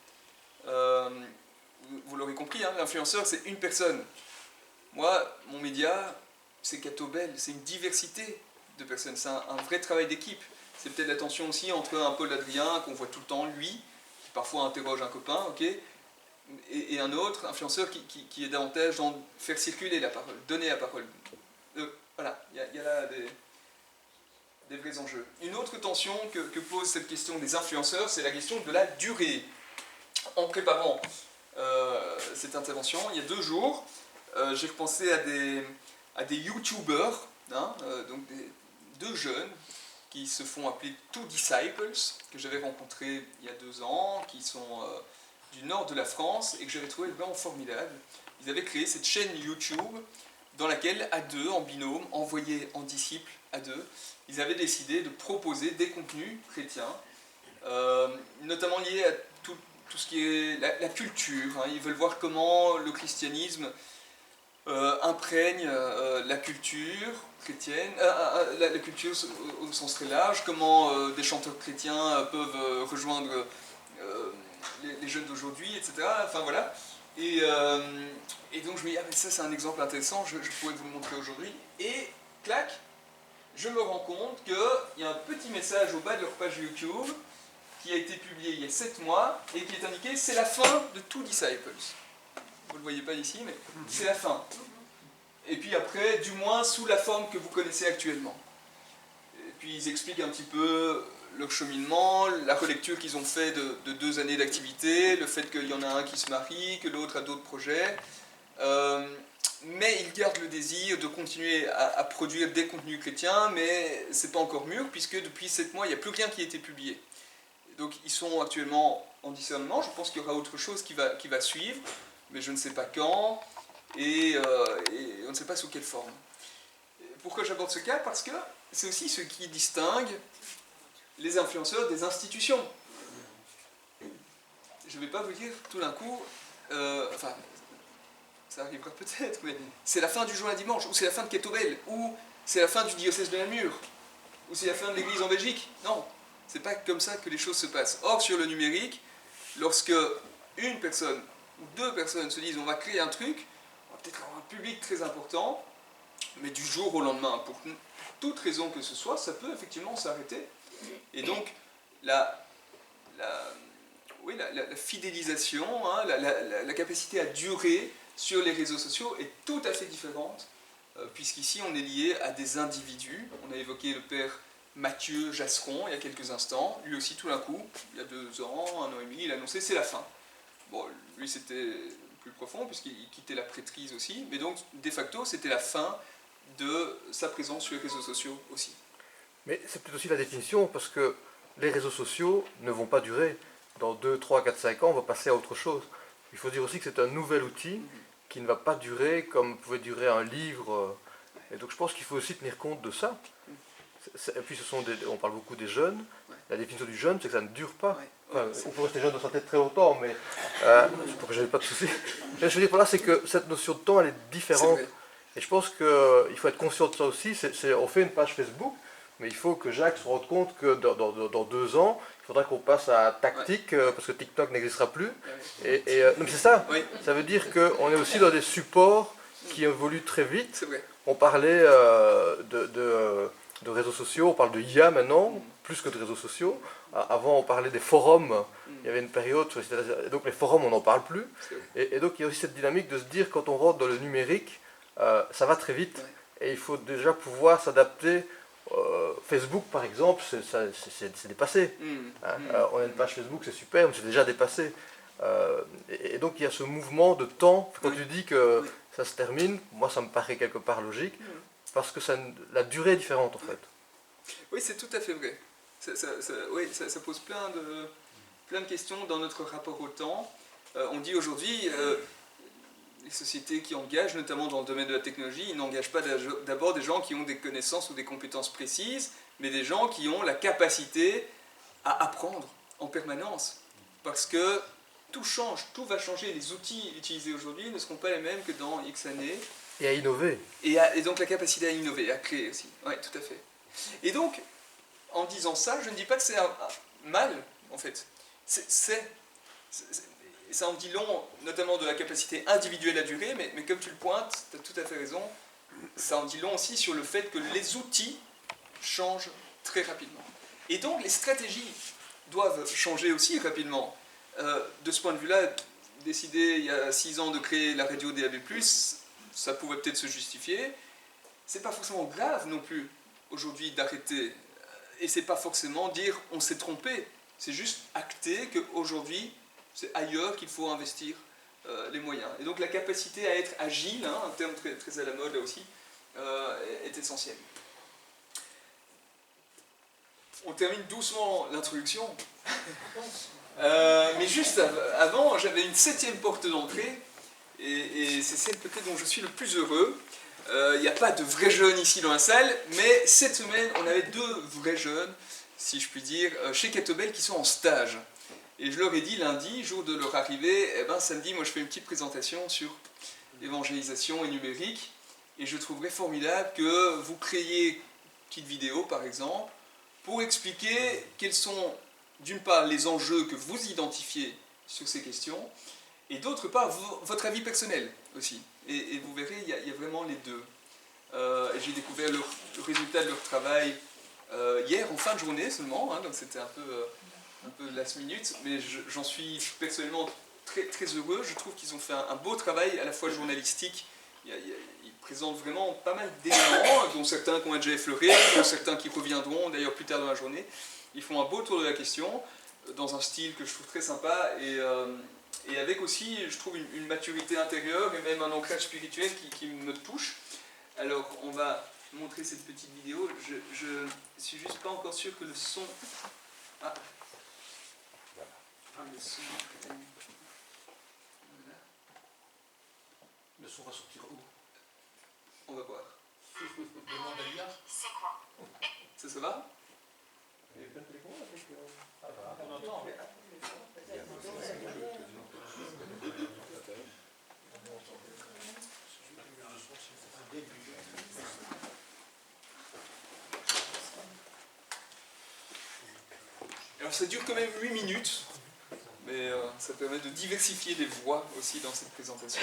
Vous l'aurez compris, hein, l'influenceur c'est une personne. Moi, mon média, c'est Catobel, c'est une diversité de personnes, c'est un vrai travail d'équipe. C'est peut-être la tension aussi entre un Paul Adrien qu'on voit tout le temps, lui, qui parfois interroge un copain, ok, et un autre influenceur qui est davantage dans faire circuler la parole, donner la parole. Voilà, il y a là des vrais enjeux. Une autre tension que pose cette question des influenceurs, c'est la question de la durée. En préparant cette intervention, il y a 2 jours, j'ai repensé à des youtubeurs, donc 2 jeunes qui se font appeler Two Disciples, que j'avais rencontrés il y a 2 ans, qui sont du nord de la France et que j'avais trouvé vraiment formidable. Ils avaient créé cette chaîne YouTube dans laquelle, à deux, en binôme, envoyés en disciples à deux, ils avaient décidé de proposer des contenus chrétiens, notamment liés à tout ce qui est la culture. Hein. Ils veulent voir comment le christianisme imprègne la culture chrétienne, la culture au sens très large, comment des chanteurs chrétiens peuvent rejoindre les jeunes d'aujourd'hui, etc. Enfin voilà. Et donc je me dis, ah mais ça c'est un exemple intéressant, je pourrais vous le montrer aujourd'hui. Et clac, je me rends compte qu'il y a un petit message au bas de leur page YouTube qui a été publié il y a 7 mois et qui est indiqué, c'est la fin de Two Disciples. Vous ne le voyez pas ici, mais c'est la fin. Et puis après, du moins sous la forme que vous connaissez actuellement. Et puis ils expliquent un petit peu leur cheminement, la relecture qu'ils ont fait de 2 années d'activité, le fait qu'il y en a un qui se marie, que l'autre a d'autres projets. Mais ils gardent le désir de continuer à produire des contenus chrétiens, mais c'est pas encore mûr, puisque depuis 7 mois, il n'y a plus rien qui a été publié. Donc ils sont actuellement en discernement, je pense qu'il y aura autre chose qui va suivre, mais je ne sais pas quand, et on ne sait pas sous quelle forme. Pourquoi j'aborde ce cas? Parce que c'est aussi ce qui distingue les influenceurs des institutions. Je ne vais pas vous dire tout d'un coup, enfin, ça arrivera peut-être, mais c'est la fin du journal dimanche, ou c'est la fin de Ketobel, ou c'est la fin du diocèse de Namur, ou c'est la fin de l'église en Belgique. Non, c'est pas comme ça que les choses se passent. Or, sur le numérique, lorsque une personne ou 2 personnes se disent on va créer un truc, on va peut-être avoir un public très important, mais du jour au lendemain, pour toute raison que ce soit, ça peut effectivement s'arrêter. Et donc, la fidélisation, hein, la capacité à durer sur les réseaux sociaux est tout à fait différente, puisqu'ici on est lié à des individus. On a évoqué le père Mathieu Jasseron il y a quelques instants. Lui aussi, tout d'un coup, il y a 2 ans, 1 an et demi, il a annoncé c'est la fin. Bon, lui c'était plus profond, puisqu'il quittait la prêtrise aussi, mais donc, de facto, c'était la fin de sa présence sur les réseaux sociaux aussi. Mais c'est peut-être aussi la définition, parce que les réseaux sociaux ne vont pas durer. Dans 2, 3, 4, 5 ans, on va passer à autre chose. Il faut dire aussi que c'est un nouvel outil qui ne va pas durer comme pouvait durer un livre. Et donc je pense qu'il faut aussi tenir compte de ça. Et puis on parle beaucoup des jeunes. La définition du jeune, c'est que ça ne dure pas. Enfin, on peut rester jeune dans sa tête très longtemps, mais pour que je n'avais pas de soucis. Ce que je veux dire par là, c'est que cette notion de temps, elle est différente. Et je pense qu'il faut être conscient de ça aussi. On fait une page Facebook, mais il faut que Jacques se rende compte que dans 2 ans, il faudra qu'on passe à tactique, parce que TikTok n'existera plus. Donc c'est ça. Oui. Ça veut dire qu'on est aussi dans des supports qui évoluent très vite. C'est vrai. On parlait de réseaux sociaux, on parle de IA maintenant, plus que de réseaux sociaux. Avant, on parlait des forums. Il y avait une période, donc les forums, on n'en parle plus. Et donc, il y a aussi cette dynamique de se dire, quand on rentre dans le numérique, ça va très vite. Et il faut déjà pouvoir s'adapter. Facebook, par exemple, c'est dépassé. On a une page Facebook, c'est super, mais c'est déjà dépassé. Et donc, il y a ce mouvement de temps. Quand tu dis que ça se termine, moi, ça me paraît quelque part logique. Parce que la durée est différente en fait. Oui, c'est tout à fait vrai. Ça pose plein de questions dans notre rapport au temps. On dit aujourd'hui, les sociétés qui engagent, notamment dans le domaine de la technologie, ils n'engagent pas d'abord des gens qui ont des connaissances ou des compétences précises, mais des gens qui ont la capacité à apprendre en permanence. Parce que tout change, tout va changer. Les outils utilisés aujourd'hui ne seront pas les mêmes que dans X années. Et à innover. Et donc la capacité à innover, à créer aussi. Oui, tout à fait. Et donc, en disant ça, je ne dis pas que c'est un mal, en fait. Ça en dit long, notamment de la capacité individuelle à durer, mais comme tu le pointes, tu as tout à fait raison, ça en dit long aussi sur le fait que les outils changent très rapidement. Et donc, les stratégies doivent changer aussi rapidement. De ce point de vue-là, décider il y a 6 ans de créer la radio DAB+, ça pouvait peut-être se justifier. C'est pas forcément grave non plus aujourd'hui d'arrêter. Et c'est pas forcément dire on s'est trompé. C'est juste acter qu'aujourd'hui, c'est ailleurs qu'il faut investir les moyens. Et donc la capacité à être agile, hein, un terme très, très à la mode là aussi, est essentielle. on termine doucement l'introduction. Mais juste avant, j'avais une 7e porte d'entrée, et c'est celle peut-être dont je suis le plus heureux. Il n'y a pas de vrais jeunes ici dans la salle, mais cette semaine, on avait 2 vrais jeunes, si je puis dire, chez Kettlebell qui sont en stage. Et je leur ai dit lundi, jour de leur arrivée, eh ben, samedi, moi je fais une petite présentation sur évangélisation et numérique, et je trouverais formidable que vous créiez une petite vidéo, par exemple, pour expliquer quels sont, d'une part, les enjeux que vous identifiez sur ces questions, et d'autre part, votre avis personnel aussi. Et vous verrez, il y a vraiment les deux. J'ai découvert le résultat de leur travail hier, en fin de journée seulement, hein, donc c'était un peu last minute, mais j'en suis personnellement très, très heureux. Je trouve qu'ils ont fait un beau travail, à la fois journalistique. Ils présentent vraiment pas mal d'éléments, dont certains qu'on a déjà effleurés, dont certains qui reviendront d'ailleurs plus tard dans la journée. Ils font un beau tour de la question, dans un style que je trouve très sympa, et avec aussi, je trouve, une maturité intérieure et même un ancrage spirituel qui me touche. Alors, on va montrer cette petite vidéo. Je suis juste pas encore sûr que le son... Ah, le son... Voilà. Le son va sortir où? On va voir. Demande à l'IA. C'est quoi? Ça va? On entend. Alors ça dure quand même 8 minutes, mais ça permet de diversifier les voix aussi dans cette présentation.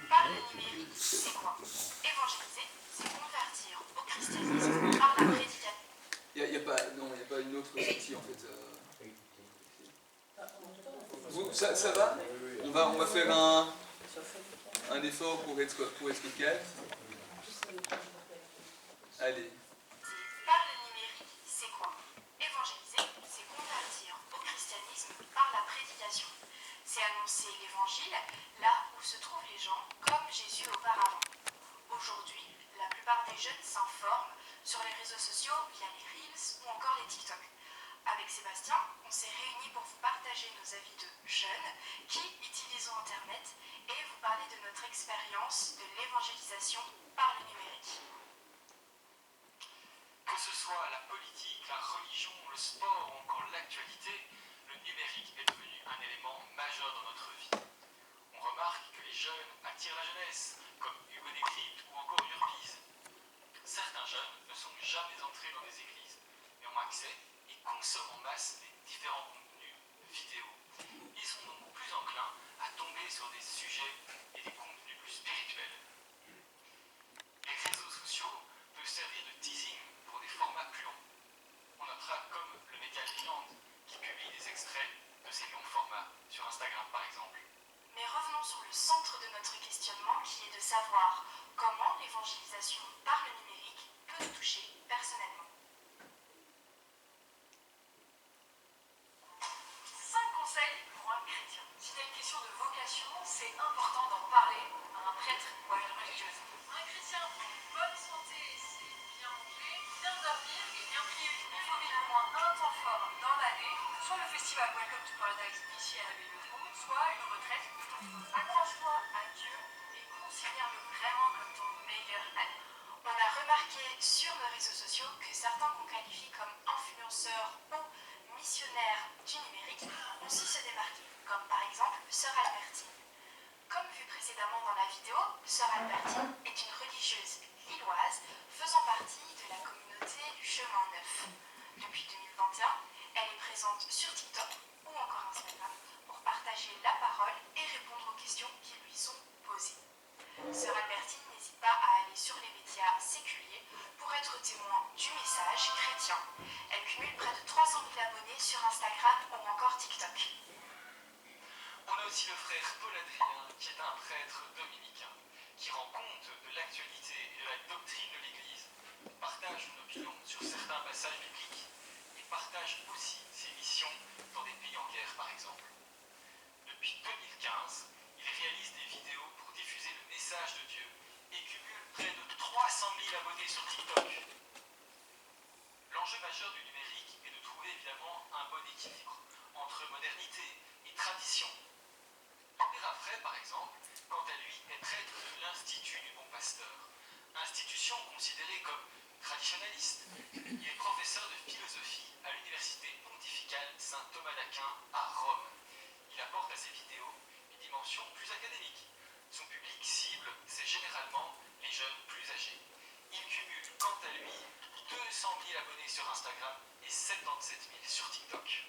Parler numérique, c'est quoi? Évangéliser, c'est convertir au christianisme par la prédication. Il n'y a pas une autre sortie en fait. Ça va? On va faire un effort pour être calme. Allez. Par le numérique, c'est quoi? Évangéliser, c'est convertir au christianisme par la prédication. C'est annoncer l'évangile là où se trouvent les gens, comme Jésus auparavant. Aujourd'hui, la plupart des jeunes s'informent sur les réseaux sociaux via les Reels ou encore les TikTok. Avec Sébastien, on s'est réunis pour vous partager nos avis de jeunes qui utilisons Internet et vous parler de notre expérience de l'évangélisation par le numérique. Que ce soit la politique, la religion, le sport ou encore l'actualité, le numérique est devenu un élément majeur dans notre vie. On remarque que les jeunes attirent la jeunesse, comme Hugo Décrypte ou encore Urbiz. Certains jeunes ne sont jamais entrés dans des églises, mais ont accès et consomment en masse les différents contenus vidéo. Ils sont donc plus enclins à tomber sur des sujets et des contenus plus spirituels. Les réseaux sociaux peuvent servir de teasing pour des formats plus longs. On notera comme le média Leland qui publie des extraits de ces longs formats sur Instagram par exemple. Mais revenons sur le centre de notre questionnement qui est de savoir comment l'évangélisation par le numérique peut nous toucher personnellement. 5 conseils pour un chrétien. Si tu as une question de vocation, c'est important d'en parler à un prêtre ou à une religieuse. Un chrétien en bonne santé, c'est bien manger, bien dormir et bien prier. Il faut vivre au moins un temps fort dans l'année, soit le festival Welcome to Paradise ici à la Belle-Meudon, soit une retraite. Accroche-toi à Dieu et considère-le vraiment comme ton meilleur ami. On a remarqué sur nos réseaux sociaux que certains qu'on qualifie comme influenceurs ou missionnaires du numérique ont su se démarquer, comme par exemple Sœur Albertine. Comme vu précédemment dans la vidéo, Sœur Albertine est une religieuse lilloise faisant partie de la communauté du Chemin Neuf. Depuis 2021, elle est présente sur TikTok ou encore Instagram pour partager la parole et répondre aux questions qui lui sont posées. Sœur Albertine n'hésite pas à aller sur les médias séculiers pour être témoin du message chrétien. Elle cumule près de 300 000 abonnés sur Instagram ou encore TikTok. On a aussi le frère Paul Adrien, qui est un prêtre dominicain, qui rend compte de l'actualité et de la doctrine de l'Église, partage une opinion sur certains passages bibliques, et partage aussi ses missions dans des pays en guerre par exemple. Depuis 2015, il réalise des vidéos pour tradition. Père Affray, par exemple, quant à lui, est prêtre de l'Institut du Bon Pasteur, institution considérée comme traditionnaliste. Il est professeur de philosophie à l'Université pontificale Saint-Thomas d'Aquin à Rome. Il apporte à ses vidéos une dimension plus académique. Son public cible, c'est généralement les jeunes plus âgés. Il cumule, quant à lui, 200 000 abonnés sur Instagram et 77 000 sur TikTok.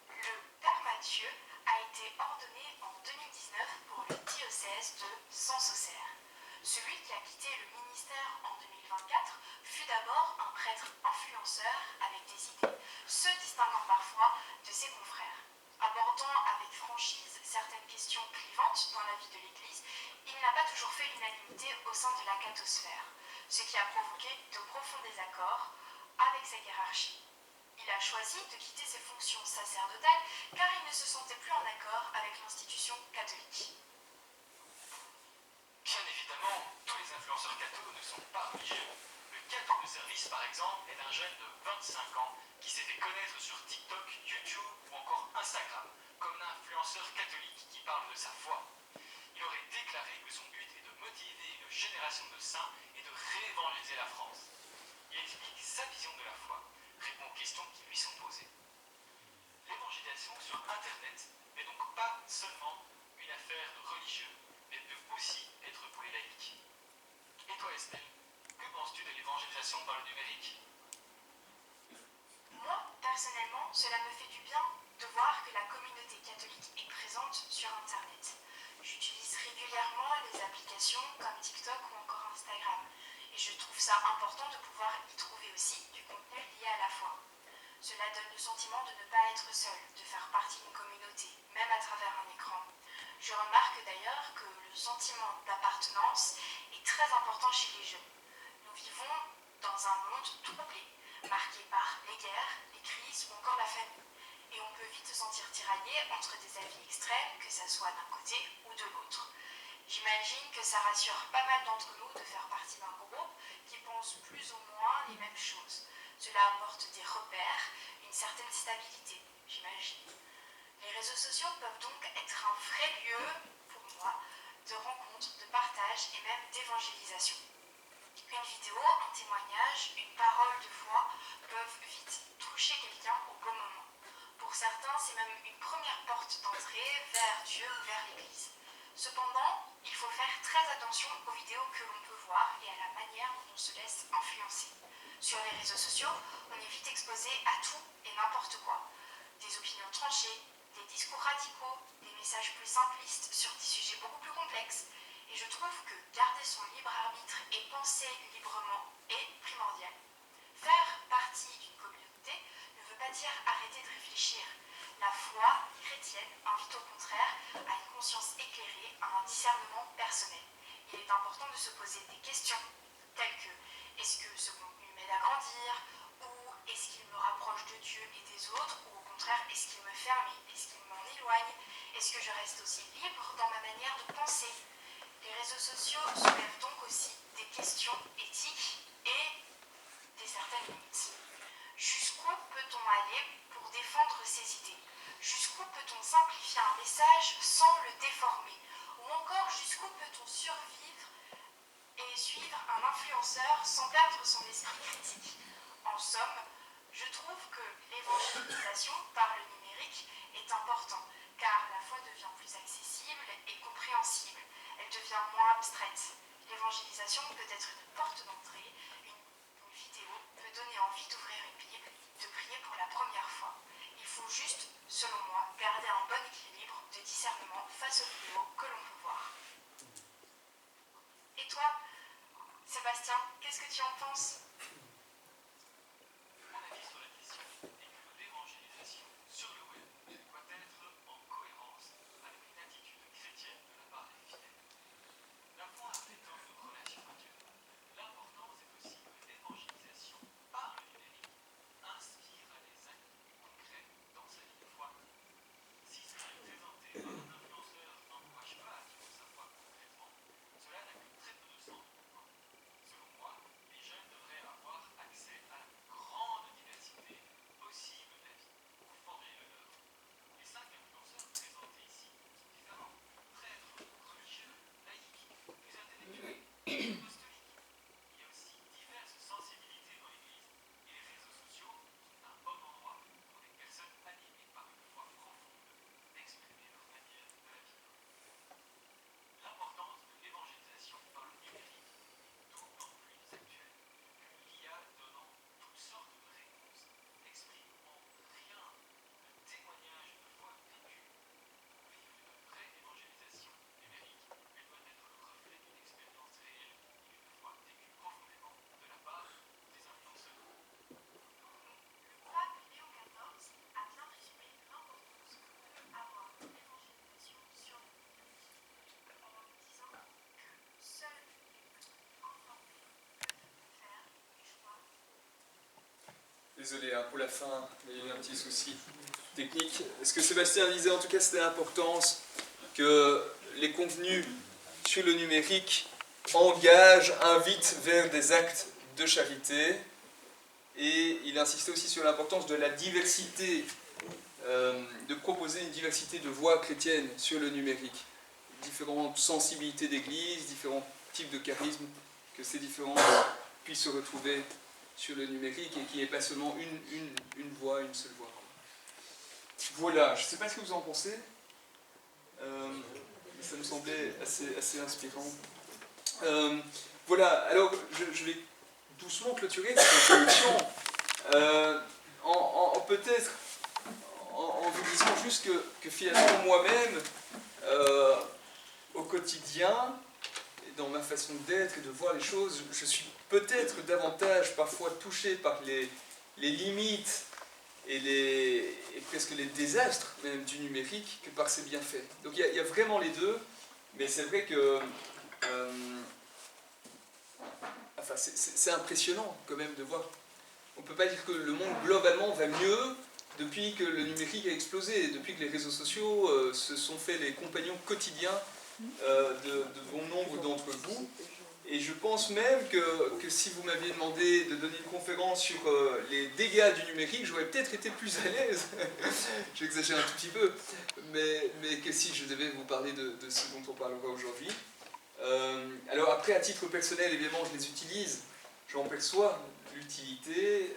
Le père Mathieu a été ordonné en 2019 pour le diocèse de Sens-Auxerre. Celui qui a quitté le ministère en 2024 fut d'abord un prêtre influenceur avec des idées, se distinguant parfois de ses confrères. Abordant avec franchise certaines questions clivantes dans la vie de l'Église, il n'a pas toujours fait l'unanimité au sein de la cathosphère, ce qui a provoqué de profonds désaccords avec sa hiérarchie. Il a choisi de quitter ses fonctions sacerdotales car il ne se sentait plus en accord avec l'institution catholique. Bien évidemment, tous les influenceurs cathos ne sont pas religieux. Le catho de service, par exemple, est un jeune de 25 ans qui s'est fait connaître sur TikTok, YouTube ou encore Instagram comme un influenceur catholique qui parle de sa foi. Il aurait déclaré que son but est de motiver une génération de saints et de réévangéliser la France. Il explique sa vision de la foi, répond aux questions qui lui sont posées. L'évangélisation sur Internet n'est donc pas seulement une affaire de religieux, mais peut aussi être pour les laïcs. Et toi Estelle, que penses-tu de l'évangélisation par le numérique? Moi, personnellement, cela me fait du bien de voir que la communauté catholique est présente sur Internet. J'utilise régulièrement les applications comme TikTok ou encore Instagram. Et je trouve ça important de pouvoir y trouver aussi du contenu lié à la foi. Cela donne le sentiment de ne pas être seul, de faire partie d'une communauté, même à travers un écran. Je remarque d'ailleurs que le sentiment d'appartenance est très important chez les jeunes. Nous vivons dans un monde troublé, marqué par les guerres, les crises ou encore la famine. Et on peut vite se sentir tiraillé entre des avis extrêmes, que ça soit d'un côté ou de l'autre. J'imagine que ça rassure pas mal d'entre nous de faire partie d'un groupe qui pense plus ou moins les mêmes choses. Cela apporte des repères, une certaine stabilité, j'imagine. Les réseaux sociaux peuvent donc être un vrai lieu, pour moi, de rencontre, de partage et même d'évangélisation. Une vidéo, un témoignage, une parole de foi peuvent vite toucher quelqu'un au bon moment. Pour certains, c'est même une première porte d'entrée vers Dieu ou vers l'Église. Cependant, il faut faire très attention aux vidéos que l'on peut voir et à la manière dont on se laisse influencer. Sur les réseaux sociaux, on est vite exposé à tout et n'importe quoi. Des opinions tranchées, des discours radicaux, des messages plus simplistes sur des sujets beaucoup plus complexes. Et je trouve que garder son libre arbitre et penser librement est primordial. Faire partie d'une communauté ne veut pas dire arrêter de réfléchir. La foi chrétienne invite au contraire à une conscience éclairée, à un discernement personnel. Il est important de se poser des questions telles que est-ce que ce contenu m'aide à grandir, ou est-ce qu'il me rapproche de Dieu et des autres, ou au contraire est-ce qu'il me ferme, est-ce qu'il m'en éloigne, est-ce que je reste aussi libre dans ma manière de penser. Les réseaux sociaux soulèvent donc aussi des questions éthiques et des certaines limites. Jusqu'où peut-on aller pour défendre ses idées? Jusqu'où peut-on simplifier un message sans le déformer? Ou encore jusqu'où peut-on survivre et suivre un influenceur sans perdre son esprit critique? En somme, je trouve que l'évangélisation par le numérique est important, car la foi devient plus accessible et compréhensible. Elle devient moins abstraite. L'évangélisation peut être une porte d'entrée. Une vidéo peut donner envie d'ouvrir une Bible, de prier pour la première fois. Il faut juste, selon moi, garder un bon équilibre de discernement face aux vidéos que l'on peut voir. Et toi, Sébastien, qu'est-ce que tu en penses? Mon avis sur la question est que l'évangélisation sur le web doit être en cohérence avec une attitude chrétienne de la part des fidèles. La foi étant une relation à Dieu, l'important c'est aussi que l'évangélisation par le numérique inspire à des actes concrets dans sa vie de foi. Si ce qui est présenté par un influenceur n'encourage pas à vivre sa foi concrètement, cela n'a que très peu de sens pour moi. Selon moi, les jeunes devraient avoir Désolé hein, pour la fin, il y a eu un petit souci technique. Ce que Sébastien disait, en tout cas, c'était l'importance que les contenus sur le numérique engagent, invitent vers des actes de charité. Et il insistait aussi sur l'importance de la diversité, de proposer une diversité de voix chrétiennes sur le numérique. Différentes sensibilités d'église, différents types de charismes, que ces différents puissent se retrouver sur le numérique et qu'il n'y ait pas seulement une voix, une seule voix. Voilà, je ne sais pas ce que vous en pensez. Ça me semblait assez inspirant. Voilà, alors je vais doucement clôturer cette introduction peut-être en vous disant juste que finalement moi-même, au quotidien, et dans ma façon d'être et de voir les choses, je suis peut-être davantage parfois touché par les limites et presque les désastres même du numérique que par ses bienfaits. Donc il y a vraiment les deux, mais c'est vrai que enfin, c'est impressionnant quand même de voir. On ne peut pas dire que le monde globalement va mieux depuis que le numérique a explosé, depuis que les réseaux sociaux se sont fait les compagnons quotidiens de bon nombre d'entre vous. Et je pense même que si vous m'aviez demandé de donner une conférence sur les dégâts du numérique, j'aurais peut-être été plus à l'aise, j'exagère un tout petit peu, mais que si je devais vous parler de ce dont on parlera aujourd'hui. Alors après, à titre personnel, évidemment, je les utilise, j'en perçois l'utilité,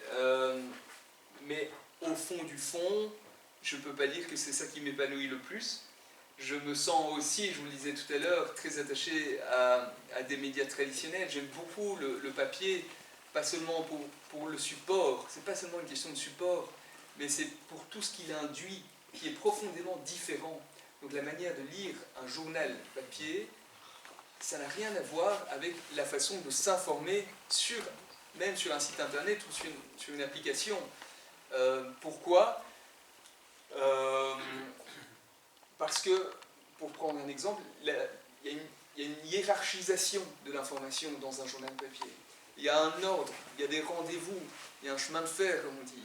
mais au fond du fond, je ne peux pas dire que c'est ça qui m'épanouit le plus. Je me sens aussi, je vous le disais tout à l'heure, très attaché à des médias traditionnels. J'aime beaucoup le papier, pas seulement pour le support, c'est pas seulement une question de support, mais c'est pour tout ce qu'il induit, qui est profondément différent. Donc la manière de lire un journal papier, ça n'a rien à voir avec la façon de s'informer même sur un site internet ou sur une application. Pourquoi ? Parce que, pour prendre un exemple, il y a une hiérarchisation de l'information dans un journal papier. Il y a un ordre, il y a des rendez-vous, il y a un chemin de fer, comme on dit.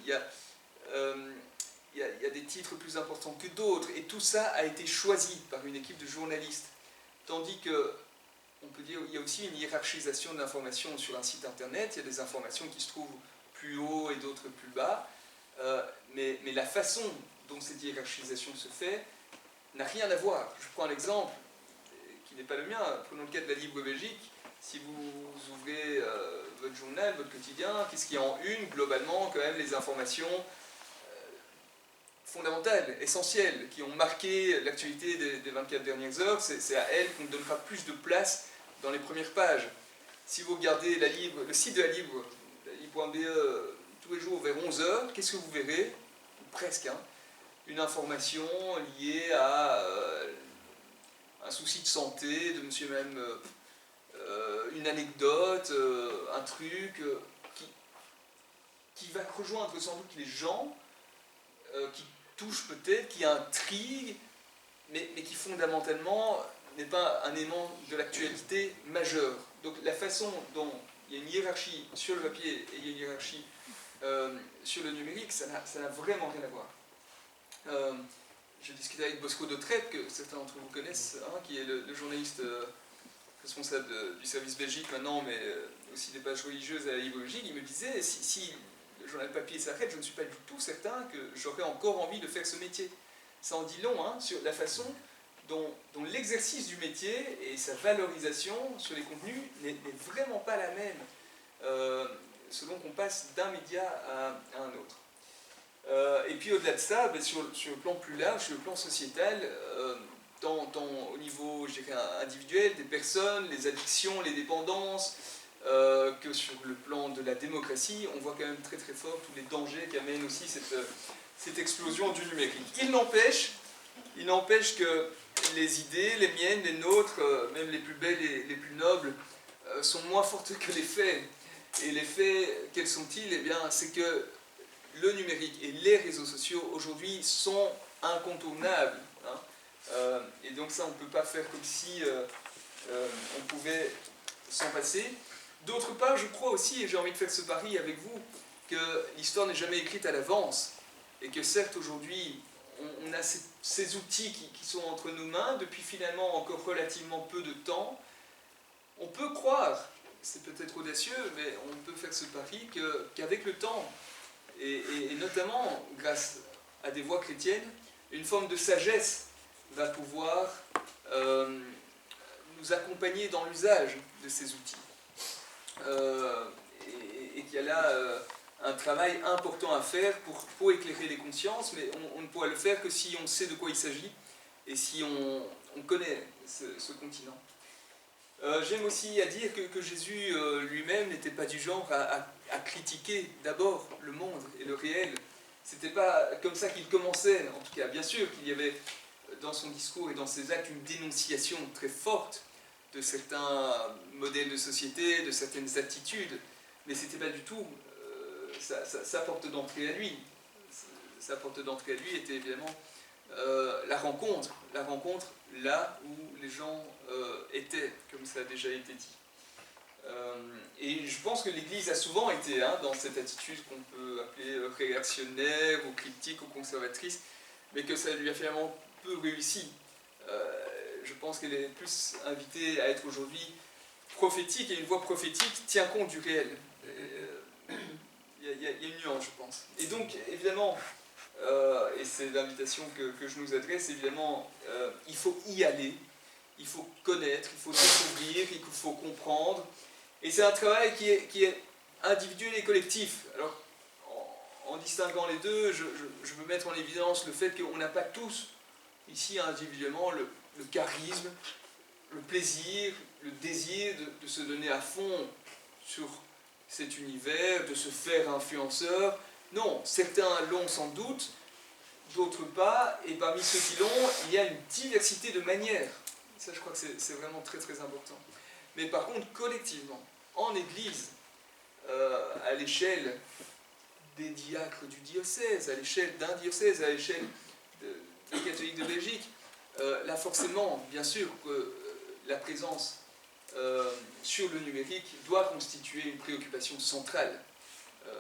Il y a des titres plus importants que d'autres, et tout ça a été choisi par une équipe de journalistes. Tandis que, on peut dire, il y a aussi une hiérarchisation de l'information sur un site internet. Il y a des informations qui se trouvent plus haut et d'autres plus bas. Mais la façon dont cette hiérarchisation se fait n'a rien à voir. Je prends l'exemple qui n'est pas le mien. Prenons le cas de la Libre Belgique. Si vous ouvrez votre journal, votre quotidien, qu'est-ce qu'il y a en une ? Globalement, quand même, les informations fondamentales, essentielles, qui ont marqué l'actualité des 24 dernières heures. C'est à elles qu'on donnera plus de place dans les premières pages. Si vous regardez le site de la Libre, Libre.be, tous les jours vers 11h, qu'est-ce que vous verrez ? Presque, hein, une information liée à un souci de santé de monsieur même, une anecdote, un truc qui va rejoindre sans doute les gens, qui touche peut-être, qui intrigue, mais qui fondamentalement n'est pas un élément de l'actualité majeur. Donc la façon dont il y a une hiérarchie sur le papier et il y a une hiérarchie sur le numérique, ça n'a vraiment rien à voir. Je discutais avec Bosco de Trèbes, que certains d'entre vous connaissent, hein, qui est le journaliste responsable du service Belgique maintenant, mais aussi des pages religieuses à la Libre Belgique. Il me disait, si le journal papier s'arrête, je ne suis pas du tout certain que j'aurais encore envie de faire ce métier. Ça en dit long, hein, sur la façon dont l'exercice du métier et sa valorisation sur les contenus n'est vraiment pas la même, selon qu'on passe d'un média à un autre. Et puis au-delà de ça, sur le plan plus large, sur le plan sociétal, tant au niveau, je dirais, individuel, des personnes, les addictions, les dépendances, que sur le plan de la démocratie, on voit quand même très très fort tous les dangers qu'amène aussi cette explosion du numérique. Il n'empêche que les idées, les miennes, les nôtres, même les plus belles et les plus nobles, sont moins fortes que les faits. Et les faits, quels sont-ils ? Eh bien, c'est que le numérique et les réseaux sociaux, aujourd'hui, sont incontournables. Hein. Et donc ça, on ne peut pas faire comme si on pouvait s'en passer. D'autre part, je crois aussi, et j'ai envie de faire ce pari avec vous, que l'histoire n'est jamais écrite à l'avance, et que certes aujourd'hui on a ces outils qui sont entre nos mains depuis finalement encore relativement peu de temps. On peut croire, c'est peut-être audacieux, mais on peut faire ce pari qu'avec le temps, et notamment grâce à des voies chrétiennes, une forme de sagesse va pouvoir nous accompagner dans l'usage de ces outils. Et qu'il y a là un travail important à faire pour éclairer les consciences, mais on ne pourra le faire que si on sait de quoi il s'agit et si on connaît ce continent. J'aime aussi à dire que Jésus lui-même n'était pas du genre à critiquer d'abord le monde et le réel. C'était pas comme ça qu'il commençait, en tout cas. Bien sûr qu'il y avait dans son discours et dans ses actes une dénonciation très forte de certains modèles de société, de certaines attitudes, mais c'était pas du tout sa porte d'entrée à lui. Sa porte d'entrée à lui était évidemment la rencontre là où les gens étaient, comme ça a déjà été dit. Et je pense que l'Église a souvent été dans cette attitude qu'on peut appeler réactionnaire, ou critique, ou conservatrice, mais que ça lui a finalement peu réussi. Je pense qu'elle est plus invitée à être aujourd'hui prophétique, et une voix prophétique tient compte du réel. Il y a une nuance, je pense. Et donc, évidemment, et c'est l'invitation que je nous adresse, évidemment, il faut y aller, il faut connaître, il faut découvrir, il faut comprendre. Et c'est un travail qui est individuel et collectif. Alors, en distinguant les deux, je veux mettre en évidence le fait qu'on n'a pas tous, ici individuellement, le charisme, le plaisir, le désir de se donner à fond sur cet univers, de se faire influenceur. Non, certains l'ont sans doute, d'autres pas, et parmi ceux qui l'ont, il y a une diversité de manières. Ça, je crois que c'est vraiment très très important. Mais par contre, collectivement, en Église, à l'échelle des diacres du diocèse, à l'échelle d'un diocèse, à l'échelle des catholiques de Belgique, là forcément, bien sûr, que la présence sur le numérique doit constituer une préoccupation centrale.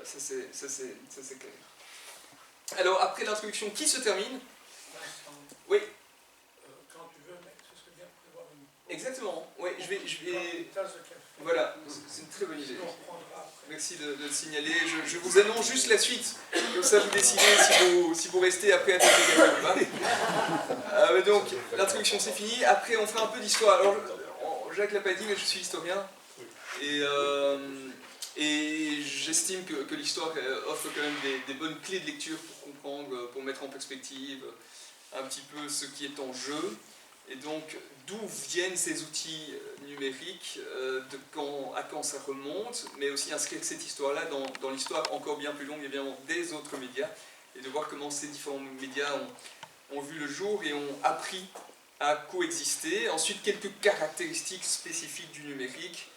Ça c'est clair. Alors, après l'introduction qui se termine... Oui. Quand tu veux, mais ce serait bien de prévoir une... Exactement. Oui, je vais... Une tasse de café. Voilà, c'est une très bonne idée. On reprendra après. Merci de le signaler. Je vous annonce juste la suite. Comme ça, vous décidez si vous restez après à table ou pas. Donc, l'introduction, c'est fini. Après, on fera un peu d'histoire. Alors, Jacques l'a pas dit, mais je suis historien. Et j'estime que l'histoire offre quand même des bonnes clés de lecture pour comprendre, pour mettre en perspective un petit peu ce qui est en jeu. Et donc, d'où viennent ces outils numériques, à quand ça remonte, mais aussi inscrire cette histoire-là dans l'histoire encore bien plus longue, évidemment, des autres médias, et de voir comment ces différents médias ont vu le jour et ont appris à coexister. Ensuite, quelques caractéristiques spécifiques du numérique.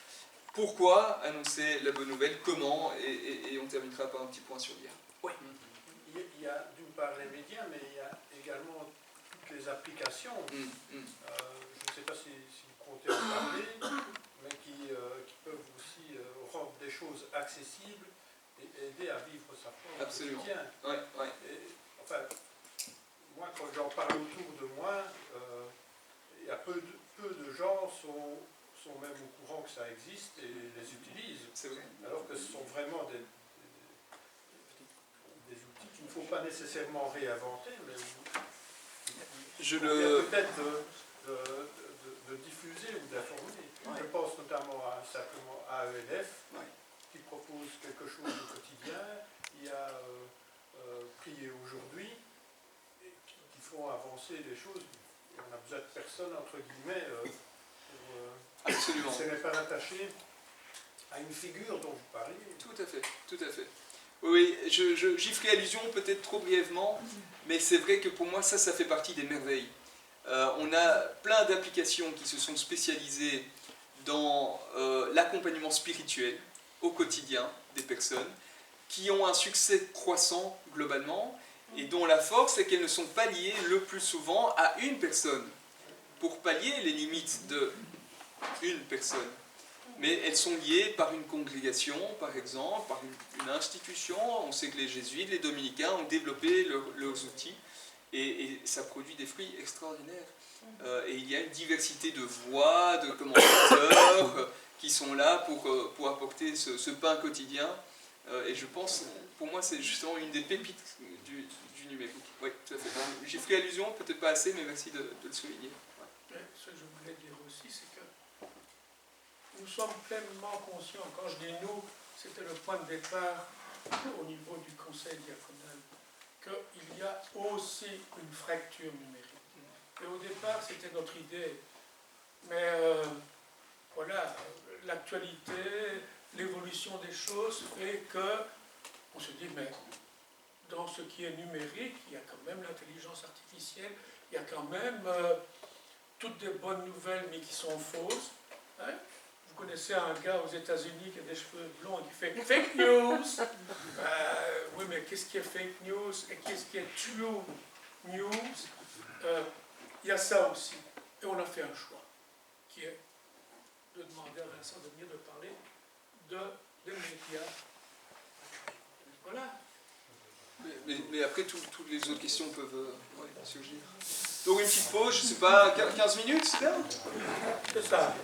Pourquoi annoncer la bonne nouvelle? Comment? Et on terminera par un petit point sur l'IA. Oui. Il y a d'une part les médias, mais il y a également toutes les applications. Je ne sais pas si vous comptez en parler, mais qui peuvent aussi rendre des choses accessibles et aider à vivre sa foi au quotidien. Ouais. Enfin, moi, quand j'en parle autour de moi, il y a peu de gens sont même au courant que ça existe et les utilisent. C'est vrai. Alors que ce sont vraiment des outils qu'il ne faut pas nécessairement réinventer, mais il convient peut-être de diffuser ou d'informer. Je pense notamment simplement à AELF, qui propose quelque chose au quotidien. Il y a Prier aujourd'hui, qui font avancer les choses. Et on a besoin de personne, entre guillemets, Absolument. Ce n'est pas attaché à une figure dont vous parlez. Tout à fait. Oui, j'y ferai allusion peut-être trop brièvement, mais c'est vrai que pour moi, ça fait partie des merveilles. On a plein d'applications qui se sont spécialisées dans l'accompagnement spirituel au quotidien des personnes, qui ont un succès croissant globalement, et dont la force est qu'elles ne sont pas liées le plus souvent à une personne, pour pallier les limites de une personne. mais elles sont liées par une congrégation, par exemple, par une institution. On sait que les jésuites, les dominicains ont développé leurs outils, et ça produit des fruits extraordinaires. Et il y a une diversité de voix, de commentateurs qui sont là pour apporter ce pain quotidien. Et je pense, pour moi, c'est justement une des pépites du numérique. Oui, tout à fait. J'ai fait allusion, peut-être pas assez, mais merci de le souligner. Ouais. Ce que je voulais dire aussi, c'est que nous sommes pleinement conscients, quand je dis nous, c'était le point de départ au niveau du conseil diaconal, qu'il y a aussi une fracture numérique. Et au départ, c'était notre idée. Mais voilà, l'actualité, l'évolution des choses fait que on se dit, mais dans ce qui est numérique, il y a quand même l'intelligence artificielle, il y a quand même toutes des bonnes nouvelles, mais qui sont fausses. Hein? Vous connaissez un gars aux États-Unis qui a des cheveux blonds et qui fait fake news. Oui, mais qu'est-ce qui est fake news et qu'est-ce qui est true news? Il y a ça aussi. Et on a fait un choix, qui est de demander à Vincent de venir de parler des médias. Voilà. Mais après, toutes les autres questions peuvent surgir. Donc une petite pause, je ne sais pas, 15 minutes, c'est bien? C'est ça.